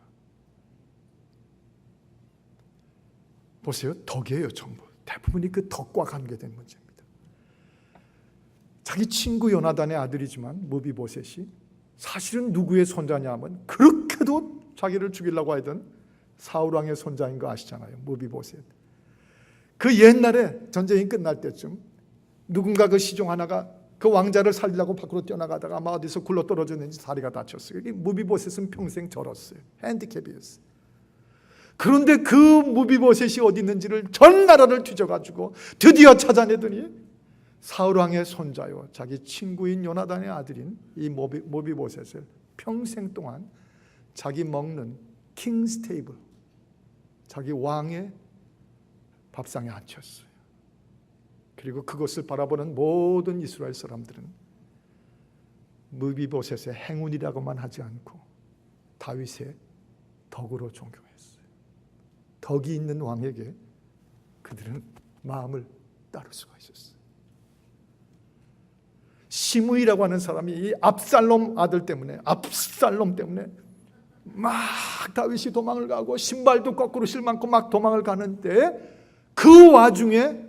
보세요. 덕이에요. 전부. 대부분이 그 덕과 관계된 문제입니다. 자기 친구 요나단의 아들이지만 무비보셋이 사실은 누구의 손자냐 하면 그렇게도 자기를 죽이려고 하던 사울왕의 손자인 거 아시잖아요. 무비보셋. 그 옛날에 전쟁이 끝날 때쯤 누군가 그 시종 하나가 그 왕자를 살리려고 밖으로 뛰어나가다가 아마 어디서 굴러 떨어졌는지 다리가 다쳤어요. 무비보셋은 평생 절었어요. 핸디캡이었어요. 그런데 그 무비보셋이 어디 있는지를 전 나라를 뒤져가지고 드디어 찾아내더니 사울왕의 손자요, 자기 친구인 요나단의 아들인 이 무비보셋을 평생 동안 자기 먹는 킹스 테이블, 자기 왕의 밥상에 앉혔어요. 그리고 그것을 바라보는 모든 이스라엘 사람들은 무비보셋의 행운이라고만 하지 않고 다윗의 덕으로 존경했어요. 덕이 있는 왕에게 그들은 마음을 따를 수가 있었어요. 시므이라고 하는 사람이 이 압살롬 때문에 막 다윗이 도망을 가고 신발도 거꾸로 신고 막 도망을 가는데 그 와중에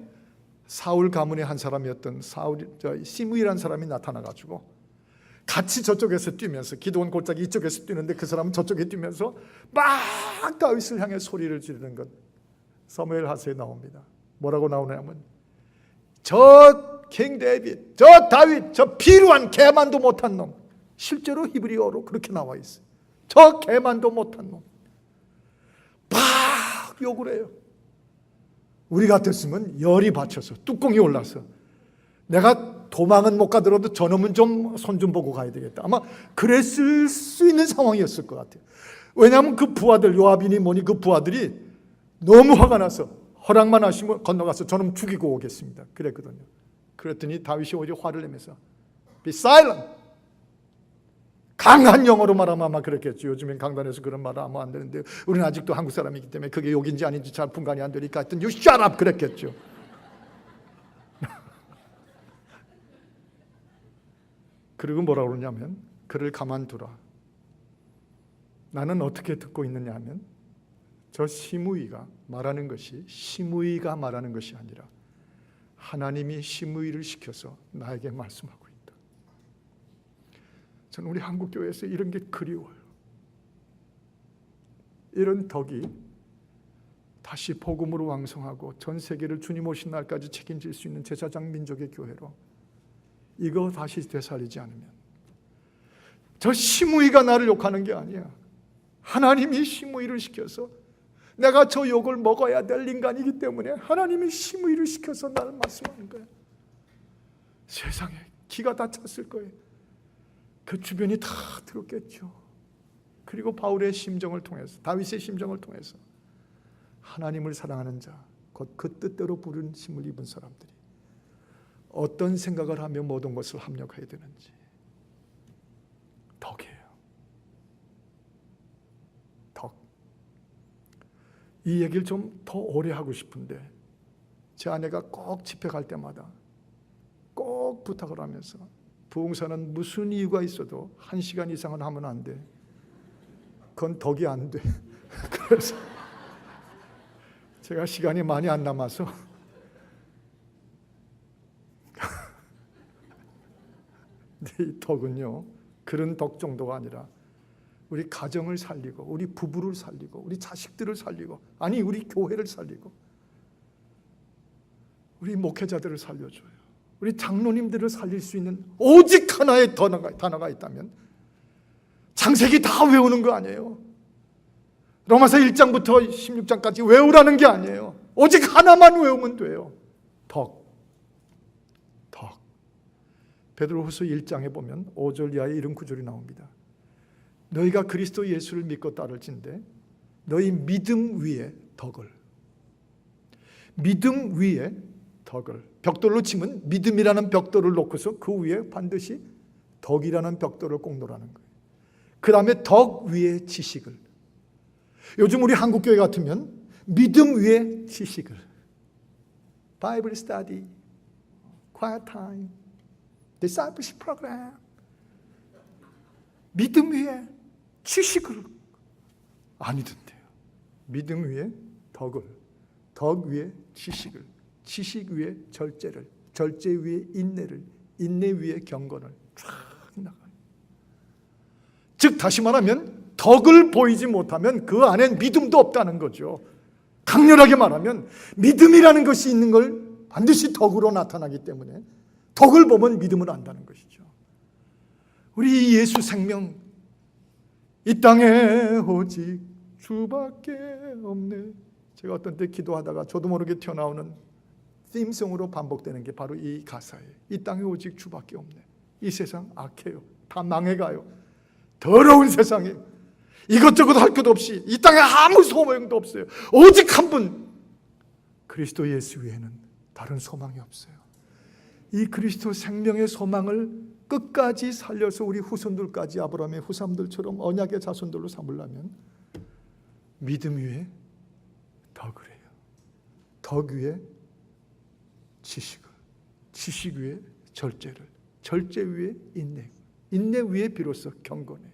사울 가문의 한 사람이었던 시므이라는 사람이 나타나가지고 같이 저쪽에서 뛰면서 기드온 골짜기 이쪽에서 뛰는데 그 사람은 저쪽에 뛰면서 막 다윗을 향해 소리를 지르는 것 사무엘 하서에 나옵니다. 뭐라고 나오냐면 저 킹 데이빗, 저 다윗, 저 비루한 개만도 못한 놈. 실제로 히브리어로 그렇게 나와 있어요. 저 개만도 못한 놈. 막 욕을 해요. 우리 같았으면 열이 받쳐서 뚜껑이 올라서 내가 도망은 못 가더라도 저놈은 좀 손 좀 보고 가야 되겠다. 아마 그랬을 수 있는 상황이었을 것 같아요. 왜냐하면 그 부하들, 요압이니 뭐니 그 부하들이 너무 화가 나서 허락만 하시면 건너가서 저놈 죽이고 오겠습니다. 그랬거든요. 그랬더니 다윗이 오히려 화를 내면서 Be silent! 강한 영어로 말하면 아마 그랬겠죠. 요즘엔 강단에서 그런 말을 하면 안 되는데 우리는 아직도 한국 사람이기 때문에 그게 욕인지 아닌지 잘 분간이 안 되니까 하여튼 You shut up! 그랬겠죠. 그리고 뭐라고 그러냐면 그를 가만두라. 나는 어떻게 듣고 있느냐 하면 저 시므이가 말하는 것이 아니라 하나님이 시므이를 시켜서 나에게 말씀하고 있다. 저는 우리 한국교회에서 이런 게 그리워요. 이런 덕이 다시 복음으로 왕성하고 전 세계를 주님 오신 날까지 책임질 수 있는 제사장 민족의 교회로 이거 다시 되살리지 않으면 저 시므이가 나를 욕하는 게 아니야. 하나님이 시므이를 시켜서 내가 저 욕을 먹어야 될 인간이기 때문에 하나님이 시므이를 시켜서 나를 말씀하는 거야. 세상에 기가 다 찼을 거예요. 그 주변이 다 들었겠죠. 그리고 바울의 심정을 통해서 다윗의 심정을 통해서 하나님을 사랑하는 자, 곧 그 뜻대로 부르심을 입은 사람들이 어떤 생각을 하며 모든 것을 합력해야 되는지 덕이에요. 덕. 이 얘기를 좀 더 오래 하고 싶은데 제 아내가 꼭 집회 갈 때마다 꼭 부탁을 하면서 부흥사는 무슨 이유가 있어도 1시간 이상은 하면 안 돼. 그건 덕이 안 돼. 그래서 제가 시간이 많이 안 남아서 이 덕은요 그런 덕 정도가 아니라 우리 가정을 살리고 우리 부부를 살리고 우리 자식들을 살리고 아니 우리 교회를 살리고 우리 목회자들을 살려줘요. 우리 장로님들을 살릴 수 있는 오직 하나의 단어가 있다면 창세기 다 외우는 거 아니에요. 로마서 1장부터 16장까지 외우라는 게 아니에요. 오직 하나만 외우면 돼요. 덕. 베드로후서 1장에 보면 5절 이하에 이런 구절이 나옵니다. 너희가 그리스도 예수를 믿고 따를진대 너희 믿음 위에 덕을. 믿음 위에 덕을. 벽돌로 치면 믿음이라는 벽돌을 놓고서 그 위에 반드시 덕이라는 벽돌을 꼭 놓으라는 거예요. 그 다음에 덕 위에 지식을. 요즘 우리 한국교회 같으면 믿음 위에 지식을. Bible study, quiet time, discipleship program. 믿음 위에 지식을 아니던데요. 믿음 위에 덕을, 덕 위에 지식을, 지식 위에 절제를, 절제 위에 인내를, 인내 위에 경건을 쫙 나가요. 즉 다시 말하면 덕을 보이지 못하면 그 안엔 믿음도 없다는 거죠. 강렬하게 말하면 믿음이라는 것이 있는 걸 반드시 덕으로 나타나기 때문에 덕을 보면 믿음을 안다는 것이죠. 우리 예수 생명 이 땅에 오직 주밖에 없네. 제가 어떤 때 기도하다가 저도 모르게 튀어나오는 팀송으로 반복되는 게 바로 이 가사예요. 이 땅에 오직 주밖에 없네. 이 세상 악해요. 다 망해가요. 더러운 세상에 이것저것 할 것 없이 이 땅에 아무 소모형도 없어요. 오직 한 분 그리스도 예수 외에는 다른 소망이 없어요. 이 그리스도 생명의 소망을 끝까지 살려서 우리 후손들까지 아브라함의 후삼들처럼 언약의 자손들로 삼으려면 믿음 위에 덕을 해요. 덕 위에 지식을, 지식 위에 절제를, 절제 위에 인내, 인내 위에 비로소 경건해요.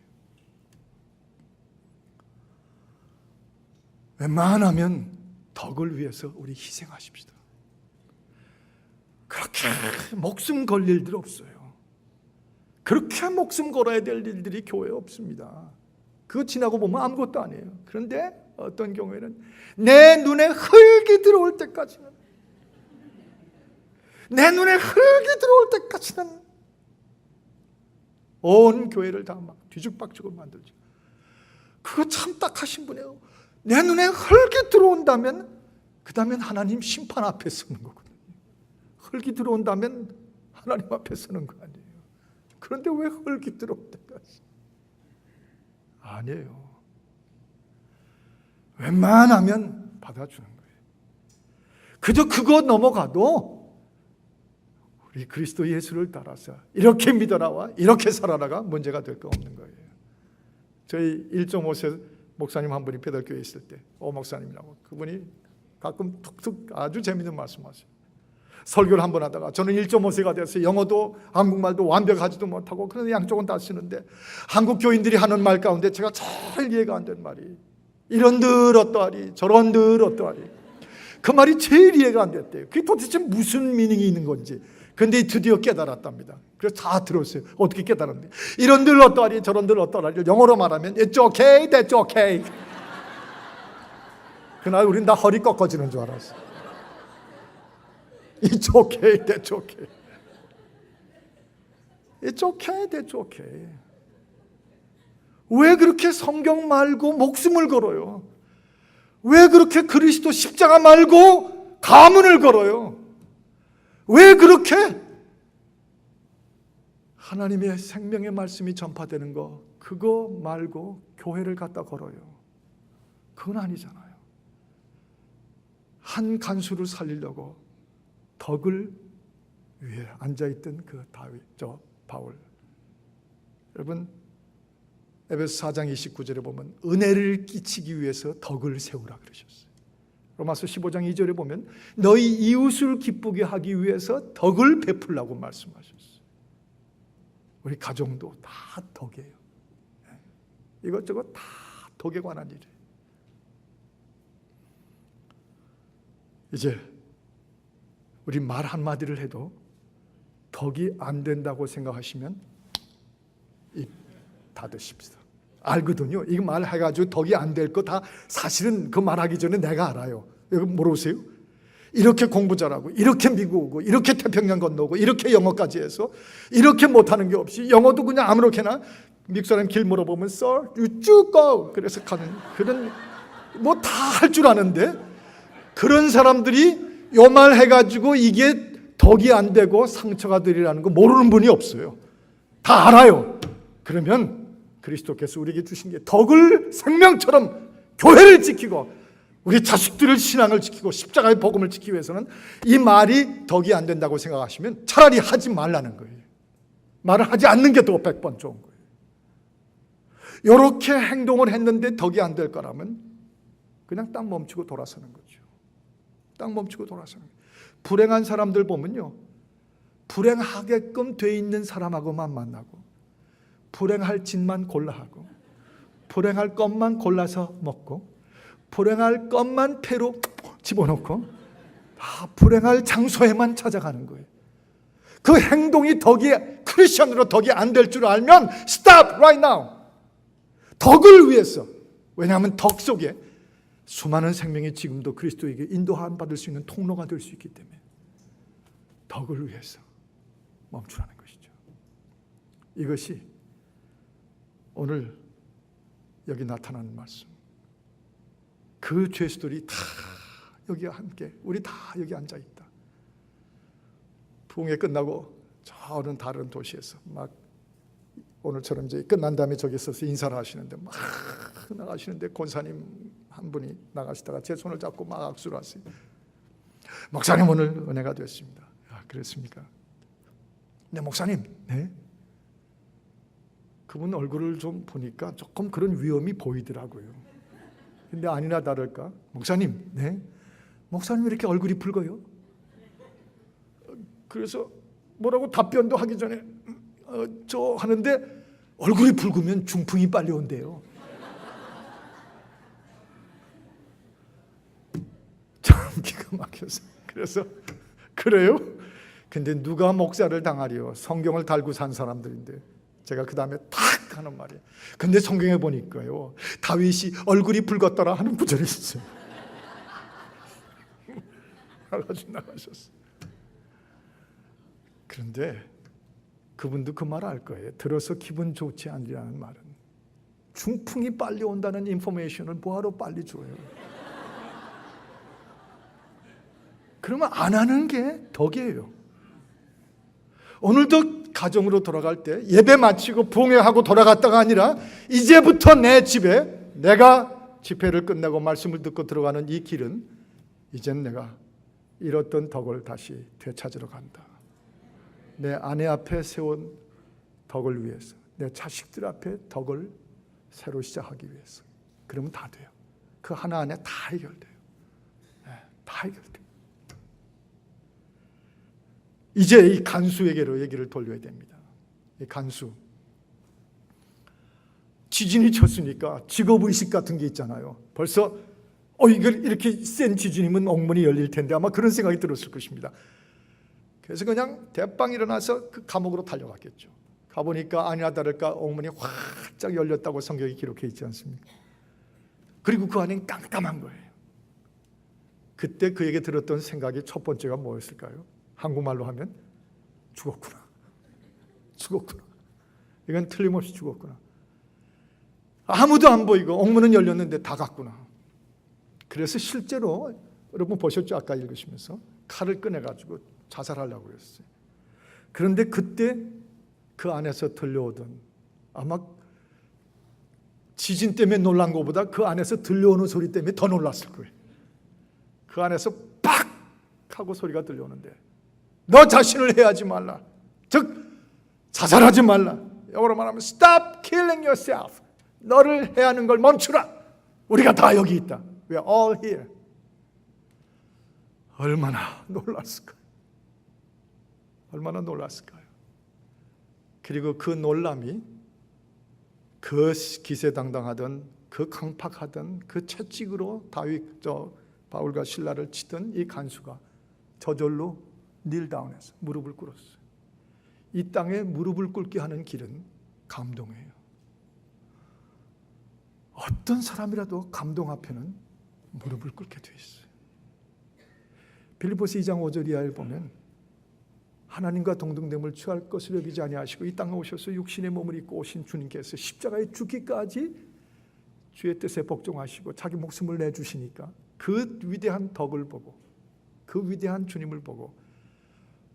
웬만하면 덕을 위해서 우리 희생하십시다. 그렇게 목숨 걸 일들 없어요. 그렇게 목숨 걸어야 될 일들이 교회에 없습니다. 그거 지나고 보면 아무것도 아니에요. 그런데 어떤 경우에는 내 눈에 흙이 들어올 때까지는, 내 눈에 흙이 들어올 때까지는 온 교회를 다 막 뒤죽박죽을 만들죠. 그거 참 딱하신 분이에요. 내 눈에 흙이 들어온다면 그 다음엔 하나님 심판 앞에 서는 거거든요. 흙이 들어온다면 하나님 앞에 서는 거 아니에요. 그런데 왜 흙이 들어올 때까지? 아니에요. 웬만하면 받아주는 거예요. 그저 그거 넘어가도 우리 그리스도 예수를 따라서 이렇게 믿어라와 이렇게 살아라가 문제가 될 거 없는 거예요. 저희 1.5세 목사님 한 분이 배달교회에 있을 때 오 목사님이라고, 그분이 가끔 툭툭 아주 재밌는 말씀하세요. 설교를 한 번 하다가 저는 1.5세가 됐어요. 영어도 한국말도 완벽하지도 못하고 그런데 양쪽은 다 쓰는데 한국 교인들이 하는 말 가운데 제가 잘 이해가 안 된 말이 이런들 어떠하리 저런들 어떠하리, 그 말이 제일 이해가 안 됐대요. 그게 도대체 무슨 미닝이 있는 건지. 근데 드디어 깨달았답니다. 그래서 다 들었어요. 어떻게 깨달았는데 이런들 어떠하리 저런들 어떠하리를 영어로 말하면 It's okay, that's okay. 그날 우린 다 허리 꺾어지는 줄 알았어. It's okay, that's okay. It's okay, that's okay. 왜 그렇게 성경 말고 목숨을 걸어요? 왜 그렇게 그리스도 십자가 말고 가문을 걸어요? 왜 그렇게 하나님의 생명의 말씀이 전파되는 거 그거 말고 교회를 갖다 걸어요? 그건 아니잖아요. 한 간수를 살리려고 덕을 위에 앉아있던 그 다윗, 저 바울. 여러분 에베소 4장 29절에 보면 은혜를 끼치기 위해서 덕을 세우라 그러셨어요. 로마서 15장 2절에 보면 너희 이웃을 기쁘게 하기 위해서 덕을 베풀라고 말씀하셨어요. 우리 가정도 다 덕이에요. 이것저것 다 덕에 관한 일이에요. 이제 우리 말 한마디를 해도 덕이 안 된다고 생각하시면 입 닫으십시다. 알거든요. 이거 말해가지고 덕이 안 될 거 다 사실은 그 말하기 전에 내가 알아요. 여러분 모르세요? 이렇게 공부 잘하고 이렇게 미국 오고 이렇게 태평양 건너고 이렇게 영어까지 해서 이렇게 못하는 게 없이 영어도 그냥 아무렇게나 미국 사람 길 물어보면 Sir, you 쭉 go 그래서 가는 그런 뭐 다 할 줄 아는데 그런 사람들이 요 말 해가지고 이게 덕이 안 되고 상처가 되리라는 거 모르는 분이 없어요. 다 알아요. 그러면 그리스도께서 우리에게 주신 게 덕을 생명처럼 교회를 지키고 우리 자식들을 신앙을 지키고 십자가의 복음을 지키기 위해서는 이 말이 덕이 안 된다고 생각하시면 차라리 하지 말라는 거예요. 말을 하지 않는 게 더 100번 좋은 거예요. 이렇게 행동을 했는데 덕이 안 될 거라면 그냥 딱 멈추고 돌아서는 거죠. 딱 멈추고 돌아서는 거예요. 불행한 사람들 보면요, 불행하게끔 돼 있는 사람하고만 만나고 불행할 짓만 골라 하고 불행할 것만 골라서 먹고 불행할 것만 패로 집어넣고 다 불행할 장소에만 찾아가는 거예요. 그 행동이 덕이 크리스천으로 덕이 안 될 줄 알면 stop right now. 덕을 위해서. 왜냐하면 덕 속에 수많은 생명이 지금도 그리스도에게 인도함 받을 수 있는 통로가 될 수 있기 때문에 덕을 위해서 멈추라는 것이죠. 이것이 오늘 여기 나타나는 말씀. 그 죄수들이 다 여기 함께 우리 다 여기 앉아있다. 부흥회 끝나고 저는 다른 도시에서 막 오늘처럼 이제 끝난 다음에 저기 서서 인사를 하시는데 막 나가시는데 권사님 한 분이 나가시다가 제 손을 잡고 막 악수를 하세요. 목사님 오늘 은혜가 됐습니다. 그랬습니까? 네, 목사님. 네. 그분 얼굴을 좀 보니까 조금 그런 위험이 보이더라고요. 근데 아니나 다를까? 목사님. 네. 목사님 왜 이렇게 얼굴이 붉어요? 그래서 뭐라고 답변도 하기 전에 저 하는데 얼굴이 붉으면 중풍이 빨리 온대요. 참 기가 막혀서. 그래서 그래요? 근데 누가 목사를 당하리요? 성경을 달고 산 사람들인데. 제가 그 다음에 탁 하는 말이에요. 근데 성경에 보니까요, 다윗이 얼굴이 붉었더라 하는 구절이 있어요. 나가셨어요. 그런데 그분도 그 말 알 거예요. 들어서 기분 좋지 않으라는 말은 중풍이 빨리 온다는 인포메이션을 뭐하러 빨리 줘요? 그러면 안 하는 게 덕이에요. 오늘도 가정으로 돌아갈 때 예배 마치고 봉회하고 돌아갔다가 아니라 이제부터 내 집에 내가 집회를 끝내고 말씀을 듣고 들어가는 이 길은 이젠 내가 잃었던 덕을 다시 되찾으러 간다. 내 아내 앞에 세운 덕을 위해서, 내 자식들 앞에 덕을 새로 시작하기 위해서. 그러면 다 돼요. 그 하나 안에 다 해결돼요. 네, 다 해결돼요. 이제 이 간수에게로 얘기를 돌려야 됩니다. 이 간수. 지진이 쳤으니까 직업의식 같은 게 있잖아요. 벌써 이걸 이렇게 센 지진이면 옥문이 열릴 텐데 아마 그런 생각이 들었을 것입니다. 그래서 그냥 대빵 일어나서 그 감옥으로 달려갔겠죠. 가보니까 아니나 다를까 옥문이 활짝 열렸다고 성경이 기록해 있지 않습니까? 그리고 그 안엔 깜깜한 거예요. 그때 그에게 들었던 생각이 첫 번째가 뭐였을까요? 한국말로 하면 죽었구나. 죽었구나. 이건 틀림없이 죽었구나. 아무도 안 보이고 옥문은 열렸는데 다 갔구나. 그래서 실제로 여러분 보셨죠? 아까 읽으시면서 칼을 꺼내가지고 자살하려고 했어요. 그런데 그때 그 안에서 들려오던 아마 지진 때문에 놀란 것보다 그 안에서 들려오는 소리 때문에 더 놀랐을 거예요. 그 안에서 팍 하고 소리가 들려오는데 너 자신을 해하지 말라. 즉 자살하지 말라. 영어로 말하면 Stop killing yourself. 너를 해하는 걸 멈추라. 우리가 다 여기 있다. We are all here. 얼마나 놀랐을까요? 얼마나 놀랐을까요? 그리고 그 놀람이 그 기세당당하던 그 강팍하던 그 채찍으로 바울과 실라를 치던 이 간수가 저절로 닐다운해서 무릎을 꿇었어요. 이 땅에 무릎을 꿇게 하는 길은 감동이에요. 어떤 사람이라도 감동 앞에는 무릎을 꿇게 돼 있어요. 빌립보서 2장 5절 이하에 보면 하나님과 동등됨을 취할 것을 여기지 아니하시고 이 땅에 오셔서 육신의 몸을 입고 오신 주님께서 십자가에 죽기까지 주의 뜻에 복종하시고 자기 목숨을 내주시니까 그 위대한 덕을 보고 그 위대한 주님을 보고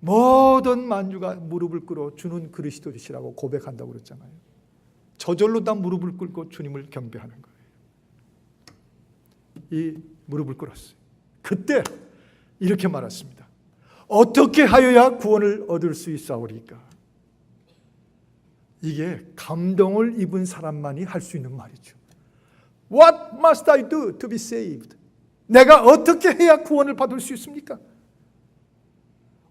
모든 만유가 무릎을 꿇어 주는 그리스도이시라고 고백한다고 그랬잖아요. 저절로 다 무릎을 꿇고 주님을 경배하는 거예요. 이 무릎을 꿇었어요. 그때 이렇게 말했습니다. 어떻게 하여야 구원을 얻을 수 있사오리까? 이게 감동을 입은 사람만이 할 수 있는 말이죠. What must I do to be saved? 내가 어떻게 해야 구원을 받을 수 있습니까?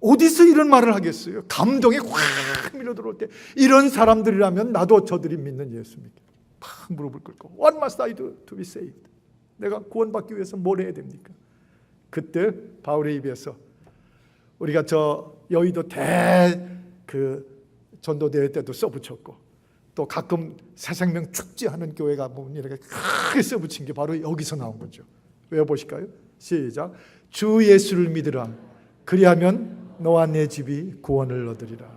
어디서 이런 말을 하겠어요? 감동이 확 밀어들어올 때 이런 사람들이라면 나도 저들이 믿는 예수입니다. 팍 무릎을 꿇고 What must I do to be saved? 내가 구원받기 위해서 뭘 해야 됩니까? 그때 바울의 입에서 우리가 저 여의도 전도대회 때도 써붙였고 또 가끔 새생명 축제하는 교회가 보면 이렇게 크게 써붙인 게 바로 여기서 나온 거죠. 외워보실까요? 시작. 주 예수를 믿으라. 그리하면 너와 내 집이 구원을 얻으리라.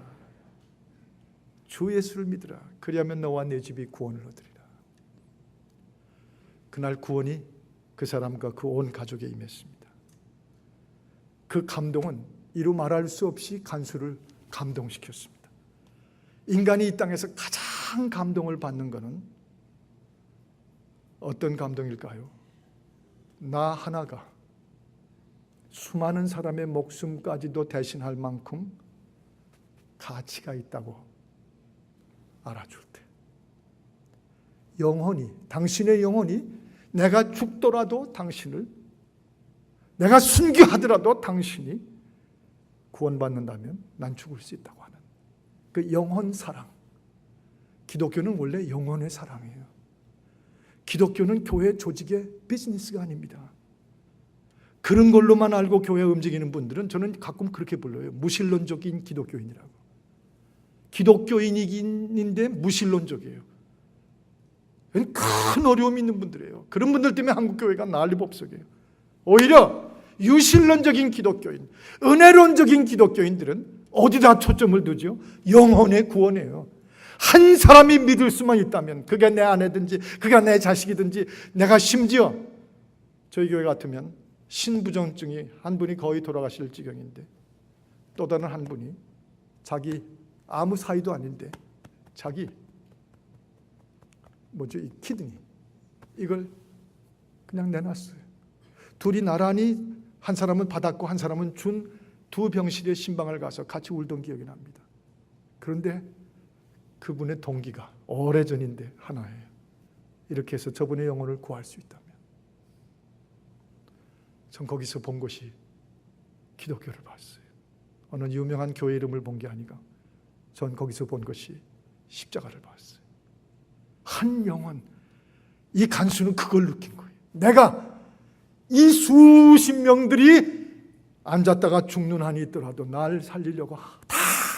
주 예수를 믿으라. 그리하면 너와 내 집이 구원을 얻으리라. 그날 구원이 그 사람과 그 온 가족에 임했습니다. 그 감동은 이루 말할 수 없이 간수를 감동시켰습니다. 인간이 이 땅에서 가장 감동을 받는 것은 어떤 감동일까요? 나 하나가 수많은 사람의 목숨까지도 대신할 만큼 가치가 있다고 알아줄 때, 영혼이, 당신의 영혼이 내가 죽더라도 당신을, 내가 순교하더라도 당신이 구원받는다면 난 죽을 수 있다고 하는 그 영혼 사랑. 기독교는 원래 영혼의 사랑이에요. 기독교는 교회 조직의 비즈니스가 아닙니다. 그런 걸로만 알고 교회 움직이는 분들은 저는 가끔 그렇게 불러요. 무신론적인 기독교인이라고. 기독교인인데 무신론적이에요. 큰 어려움이 있는 분들이에요. 그런 분들 때문에 한국교회가 난리법석이에요. 오히려 유신론적인 기독교인, 은혜론적인 기독교인들은 어디다 초점을 두죠? 영혼의 구원이에요. 한 사람이 믿을 수만 있다면, 그게 내 아내든지 그게 내 자식이든지, 내가 심지어 저희 교회 같으면 신부전증이 한 분이 거의 돌아가실 지경인데, 또 다른 한 분이 자기 아무 사이도 아닌데 자기 이 키드니 이걸 그냥 내놨어요. 둘이 나란히, 한 사람은 받았고 한 사람은 준 두 병실의 신방을 가서 같이 울던 기억이 납니다. 그런데 그분의 동기가 오래전인데 하나예요. 이렇게 해서 저분의 영혼을 구할 수 있다면, 전 거기서 본 것이 기독교를 봤어요. 어느 유명한 교회 이름을 본 게 아니라 전 거기서 본 것이 십자가를 봤어요. 한 영혼, 이 간수는 그걸 느낀 거예요. 내가 이 수십 명들이 앉았다가 죽는 한이 있더라도 날 살리려고 다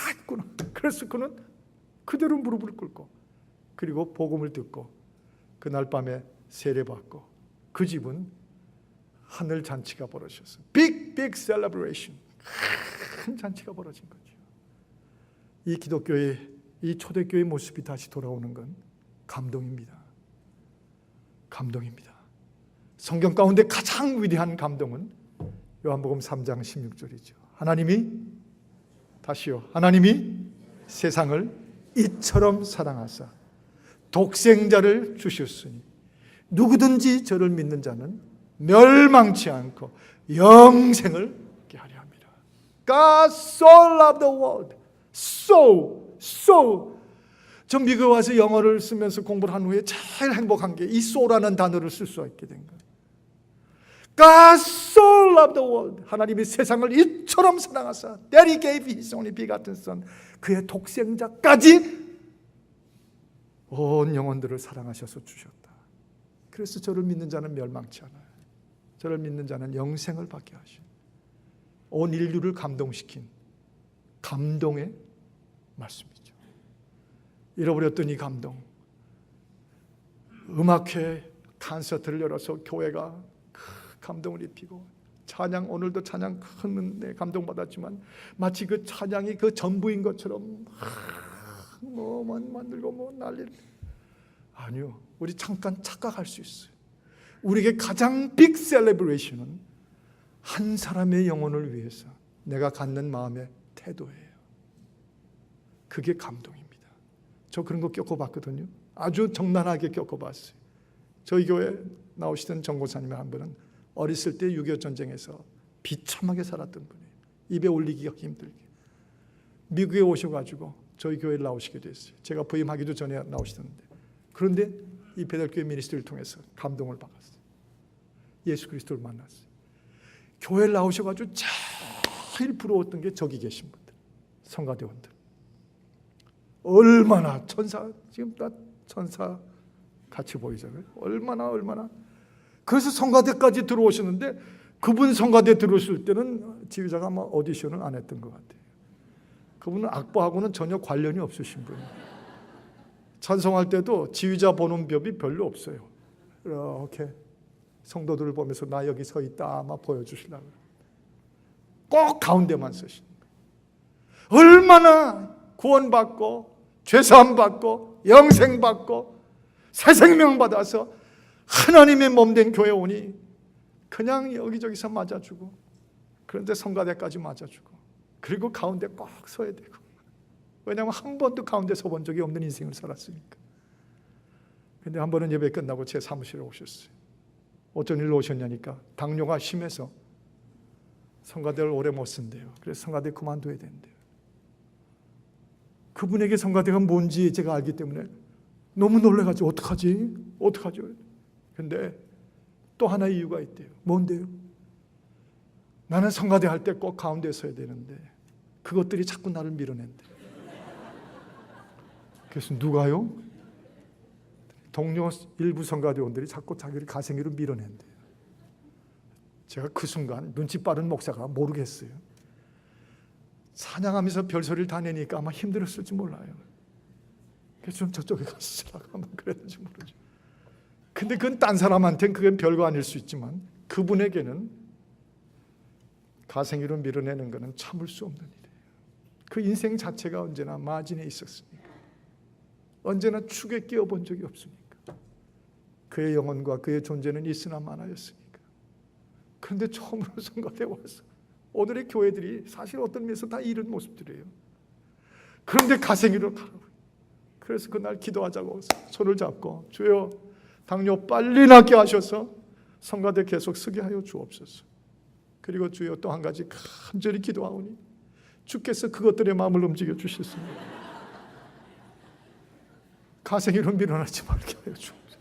했구나. 그래서 그는 그대로 무릎을 꿇고, 그리고 복음을 듣고 그날 밤에 세례받고, 그 집은 하늘 잔치가 벌어졌어요. Big celebration. 큰 잔치가 벌어진 거죠. 이 기독교의, 이 초대교회의 모습이 다시 돌아오는 건 감동입니다. 감동입니다. 성경 가운데 가장 위대한 감동은 요한복음 3장 16절이죠. 하나님이 세상을 이처럼 사랑하사 독생자를 주셨으니 누구든지 저를 믿는 자는 멸망치 않고 영생을 얻게 하려 합니다. God so loved the world. So. 저 미국에 와서 영어를 쓰면서 공부를 한 후에 제일 행복한 게 이 so라는 단어를 쓸 수 있게 된 거예요. God so loved the world. 하나님이 세상을 이처럼 사랑하사 that he gave his only begotten son. 그의 독생자까지 온 영혼들을 사랑하셔서 주셨다. 그래서 저를 믿는 자는 멸망치 않아요. 저를 믿는 자는 영생을 받게 하시오. 온 인류를 감동시킨 감동의 말씀이죠. 잃어버렸던 이 감동. 음악회 콘서트를 열어서 교회가 감동을 입히고, 찬양, 오늘도 찬양 큰 은혜 감동받았지만 마치 그 찬양이 그 전부인 것처럼 만들고 난리. 아니요, 우리 잠깐 착각할 수 있어요. 우리에게 가장 빅 셀레브레이션은 한 사람의 영혼을 위해서 내가 갖는 마음의 태도예요. 그게 감동입니다. 저 그런 거 겪어봤거든요. 아주 적나라하게 겪어봤어요. 저희 교회 나오시던 정고사님 한 분은 어렸을 때 6.25 전쟁에서 비참하게 살았던 분이에요. 입에 올리기가 힘들게. 미국에 오셔가지고 저희 교회를 나오시게 됐어요. 제가 부임하기도 전에 나오시던데. 그런데 이 배달교회 미니스트리를 통해서 감동을 받았어요. 예수 그리스도를 만났어요. 교회를 나오셔가지고 제일 부러웠던 게 저기 계신 분들, 성가대원들. 얼마나 천사, 지금 다 천사 같이 보이잖아요. 얼마나. 그래서 성가대까지 들어오셨는데, 그분 성가대 들어오실 때는 지휘자가 아마 오디션을 안 했던 것 같아요. 그분은 악보하고는 전혀 관련이 없으신 분이에요. 찬송할 때도 지휘자 보는 법이 별로 없어요. 이렇게 성도들을 보면서 나 여기 서 있다 아마 보여주시려고. 꼭 가운데만 서신 거예요. 얼마나 구원받고 죄사함받고 영생받고 새 생명 받아서 하나님의 몸된 교회 오니 그냥 여기저기서 맞아주고, 그런데 성가대까지 맞아주고, 그리고 가운데 꼭 서야 되고. 왜냐하면 한 번도 가운데 서본 적이 없는 인생을 살았으니까. 그런데 한 번은 예배 끝나고 제 사무실에 오셨어요. 어쩐 일로 오셨냐니까 당뇨가 심해서 성가대를 오래 못 쓴대요. 그래서 성가대 그만둬야 된대요. 그분에게 성가대가 뭔지 제가 알기 때문에 너무 놀라가지고 어떡하지? 어떡하죠? 근데 또 하나 이유가 있대요. 뭔데요? 나는 성가대 할 때 꼭 가운데에 서야 되는데 그것들이 자꾸 나를 밀어낸대. 그래서 누가요? 동료 일부 성가대원들이 자꾸 자기를 가생이로 밀어낸대요. 제가 그 순간 눈치 빠른 목사가 모르겠어요. 찬양하면서 별소리를 다 내니까 아마 힘들었을지 몰라요. 그래서 좀 저쪽에 가서 쓰라고 아마 그랬는지 모르죠. 근데 그건 딴 사람한테는 그건 별거 아닐 수 있지만 그분에게는 가생이로 밀어내는 것은 참을 수 없는 일이에요. 그 인생 자체가 언제나 마진에 있었습니까? 언제나 축에 끼어본 적이 없습니까? 그의 영혼과 그의 존재는 있으나 마나였으니까. 그런데 처음으로 성가대에 와서 오늘의 교회들이 사실 어떤 면에서 다 이런 모습들이에요. 그런데 가생이로 가라고. 그래서 그날 기도하자고 손을 잡고 주여 당뇨 빨리 낫게 하셔서 성가대 계속 서게 하여 주옵소서. 그리고 주여 또 한 가지 간절히 기도하오니 주께서 그것들의 마음을 움직여 주셨습니다. 가생이로 밀어나지 말게 하여 주옵소서.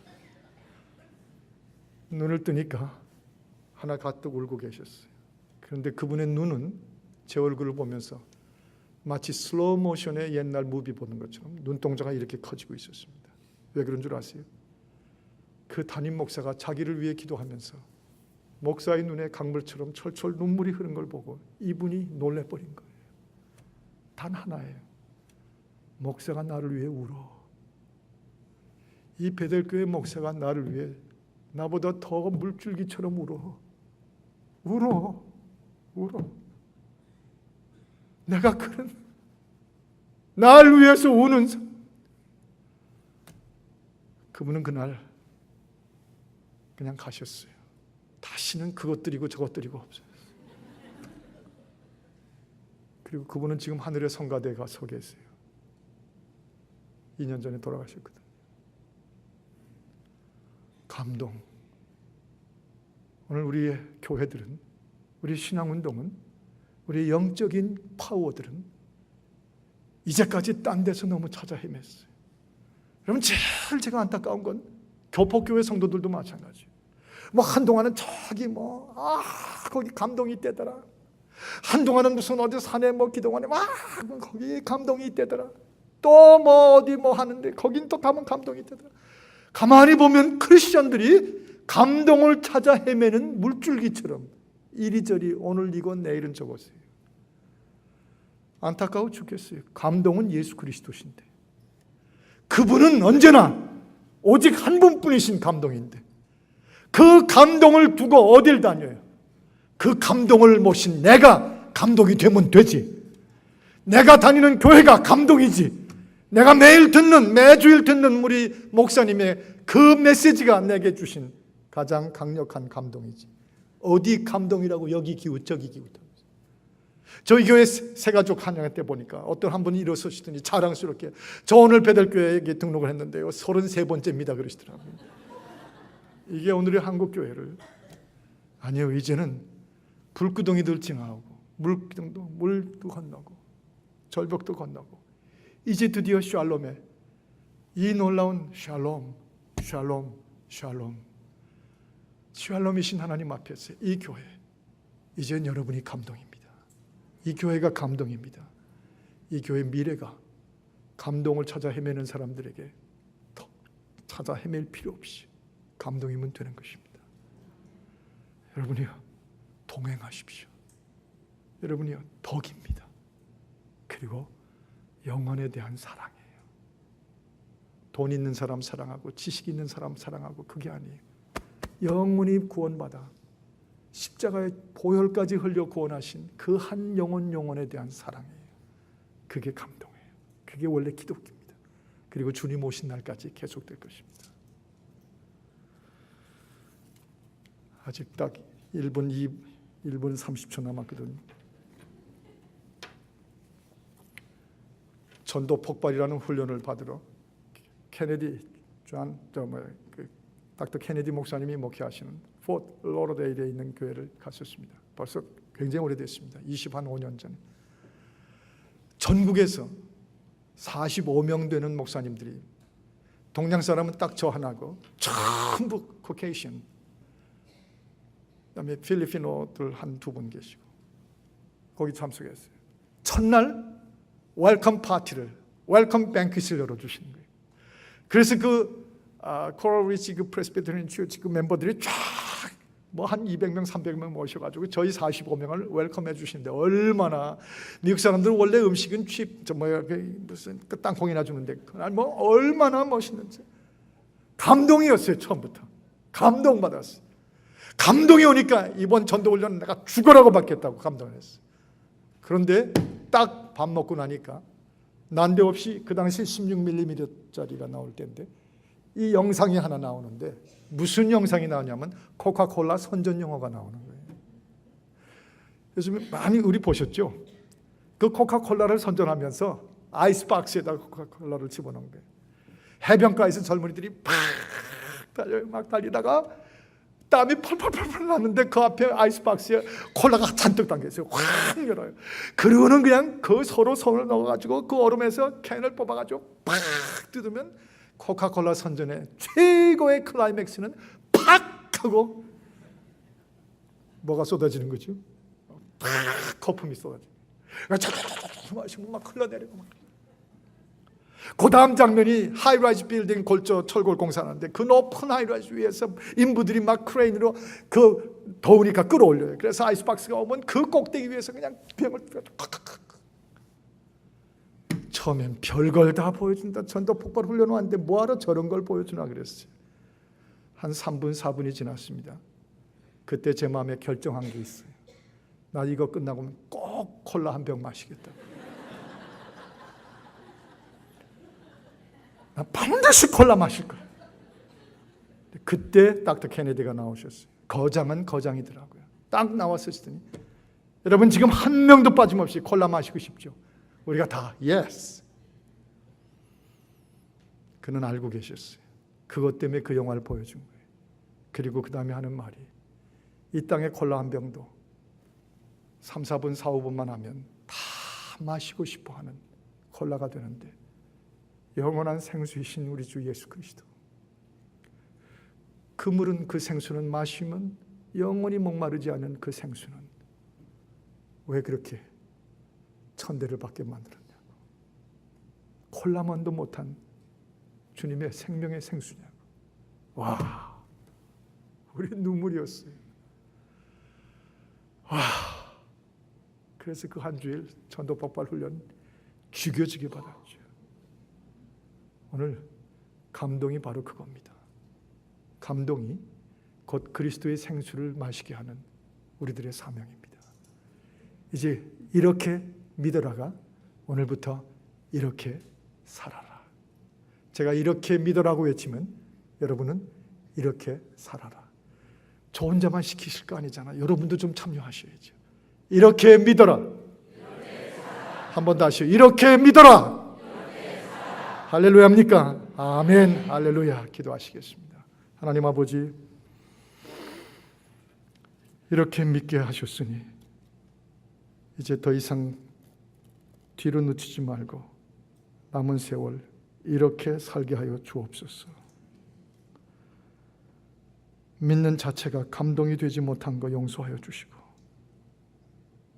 눈을 뜨니까 하나 가뜩 울고 계셨어요. 그런데 그분의 눈은 제 얼굴을 보면서 마치 슬로우 모션의 옛날 무비 보는 것처럼 눈동자가 이렇게 커지고 있었습니다. 왜 그런 줄 아세요? 그 담임 목사가 자기를 위해 기도하면서 목사의 눈에 강물처럼 철철 눈물이 흐른 걸 보고 이분이 놀래버린 거예요. 단 하나예요. 목사가 나를 위해 울어. 이 베델교회 목사가 나를 위해 나보다 더 물줄기처럼 울어. 울어. 내가 그런 날 위해서 우는 그분은 그날 그냥 가셨어요. 다시는 그것들이고 저것들이고 없어요. 그리고 그분은 지금 하늘의 성가대에 서 계세요. 2년 전에 돌아가셨거든요. 감동. 오늘 우리의 교회들은, 우리 신앙운동은, 우리 영적인 파워들은 이제까지 딴 데서 너무 찾아 헤맸어요. 여러분 제일 제가 안타까운 건 교포교회 성도들도 마찬가지예요. 한동안은 저기 거기 감동이 있대더라. 한동안은 무슨 어디 산에 기도원에 거기 감동이 있대더라. 또 어디 하는데 거긴 또 가면 감동이 있대더라. 가만히 보면 크리스천들이 감동을 찾아 헤매는 물줄기처럼 이리저리 오늘 이곳 내일은 저곳이에요. 안타까워 죽겠어요. 감동은 예수 그리스도신데 그분은 언제나 오직 한 분뿐이신 감동인데 그 감동을 두고 어딜 다녀요? 그 감동을 모신 내가 감동이 되면 되지. 내가 다니는 교회가 감동이지. 내가 매주일 듣는 우리 목사님의 그 메시지가 내게 주신 가장 강력한 감동이지. 어디 감동이라고 여기 기웃 저기 기웃. 저희 교회 새가족 한양회 때 보니까 어떤 한 분이 일어서시더니 자랑스럽게 저 오늘 베델교회에 등록을 했는데요 33번째입니다 그러시더라고요. 이게 오늘의 한국교회를 아니요 이제는 불구덩이들 징하고 물도 건너고 절벽도 건너고 이제 드디어 샬롬에 이 놀라운 샬롬이신 하나님 앞에서 이 교회 이제는 여러분이 감동입니다. 이 교회가 감동입니다. 이 교회 미래가 감동을 찾아 헤매는 사람들에게 더 찾아 헤맬 필요 없이 감동이면 되는 것입니다. 여러분이요 동행하십시오. 여러분이요 덕입니다. 그리고 영혼에 대한 사랑이에요. 돈 있는 사람 사랑하고 지식 있는 사람 사랑하고 그게 아니에요. 영혼이 구원받아 십자가의 보혈까지 흘려 구원하신 그 한 영혼에 대한 사랑이에요. 그게 감동이에요. 그게 원래 기독교입니다. 그리고 주님 오신 날까지 계속될 것입니다. 아직 딱 1분 30초 남았거든요. 전도 폭발이라는 훈련을 받으러 닥터 케네디 목사님이 목회하시는 포트 로더데일에 있는 교회를 갔었습니다. 벌써 굉장히 오래됐습니다. 25년 전에. 전국에서 45명 되는 목사님들이, 동양 사람은 딱 저 하나고 전부 코케이션, 그다음에 필리핀어들 한 두 분 계시고 거기 참석했어요. 첫날 웰컴 파티를, 웰컴 뱅킷을 열어주시는 거예요. 그래서 코럴 리치 프레스비테리안 처치 멤버들이 쫙 뭐 한 200명, 300명 모셔가지고 저희 45명을 웰컴해 주시는데, 얼마나 미국 사람들은 원래 음식은 무슨 땅콩이나 주는데 그날 뭐 얼마나 멋있는지 감동이었어요. 처음부터 감동받았어요. 감동이 오니까 이번 전도훈련 내가 죽으라고 받겠다고 감동을 했어요. 그런데 딱 밥 먹고 나니까 난데없이 그 당시 16mm짜리가 나올 때인데 이 영상이 하나 나오는데, 무슨 영상이 나오냐면 코카콜라 선전 영화가 나오는 거예요. 요즘 많이 우리 보셨죠? 그 코카콜라를 선전하면서 아이스박스에다가 코카콜라를 집어넣은 거예요. 해변가에서 젊은이들이 팍 달려요. 막 달리다가 땀이 펄펄펄펄 나는데 그 앞에 아이스박스에 콜라가 잔뜩 담겨있어요. 확 열어요. 그러고는 그냥 그 서로 손을 넣어가지고 그 얼음에서 캔을 뽑아가지고 팍 뜯으면 코카콜라 선전의 최고의 클라이맥스는 팍 하고 뭐가 쏟아지는 거죠? 팍 거품이 쏟아지고 마시고 막 흘러내리고 막. 그 다음 장면이 하이라이즈 빌딩 골조 철골 공사하는데 그 높은 하이라이즈 위에서 인부들이 막 크레인으로 그 더우니까 끌어올려요. 그래서 아이스박스가 오면 그 꼭대기 위에서 그냥 병을 처음엔 별걸 다 보여준다. 전도 폭발 훈련 왔는데 뭐하러 저런 걸 보여주나 그랬어요. 한 3분 4분이 지났습니다. 그때 제 마음에 결정한 게 있어요. 나 이거 끝나고 꼭 콜라 한 병 마시겠다. 나 반드시 콜라 마실 거야. 그때 닥터 케네디가 나오셨어요. 거장은 거장이더라고요. 딱 나왔으시더니, 여러분 지금 한 명도 빠짐없이 콜라 마시고 싶죠? 우리가 다 예스. 그는 알고 계셨어요. 그것 때문에 그 영화를 보여준 거예요. 그리고 그 다음에 하는 말이, 이 땅에 콜라 한 병도 3, 4분, 4, 5분만 하면 다 마시고 싶어 하는 콜라가 되는데, 영원한 생수이신 우리 주 예수 그리스도, 그 물은, 그 생수는 마시면 영원히 목마르지 않은 그 생수는 왜 그렇게 천대를 받게 만들었냐고. 콜라만도 못한 주님의 생명의 생수냐고. 와, 우리 눈물이었어요. 와, 그래서 그 한 주일 전도 폭발 훈련 죽여지게 받았죠. 오늘 감동이 바로 그겁니다. 감동이 곧 그리스도의 생수를 마시게 하는 우리들의 사명입니다. 이제 이렇게 믿어라가 오늘부터 이렇게 살아라. 제가 이렇게 믿어라고 외치면 여러분은 이렇게 살아라. 저 혼자만 시키실 거 아니잖아. 여러분도 좀 참여하셔야죠. 이렇게 믿어라. 한 번 다시요. 이렇게 믿어라. 할렐루야입니까? 아멘. 할렐루야. 기도하시겠습니다. 하나님 아버지, 이렇게 믿게 하셨으니 이제 더 이상 뒤로 늦추지 말고 남은 세월 이렇게 살게 하여 주옵소서. 믿는 자체가 감동이 되지 못한 거 용서하여 주시고,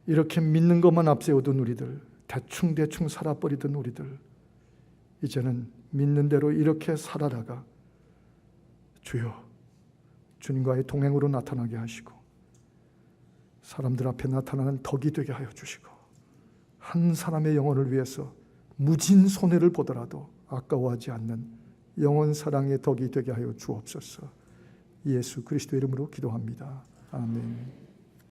이렇게 믿는 것만 앞세우던 우리들, 대충 살아버리던 우리들, 이제는 믿는 대로 이렇게 살아라가 주여 주님과의 동행으로 나타나게 하시고, 사람들 앞에 나타나는 덕이 되게 하여 주시고, 한 사람의 영혼을 위해서 무진 손해를 보더라도 아까워하지 않는 영원 사랑의 덕이 되게 하여 주옵소서. 예수 그리스도의 이름으로 기도합니다. 아멘.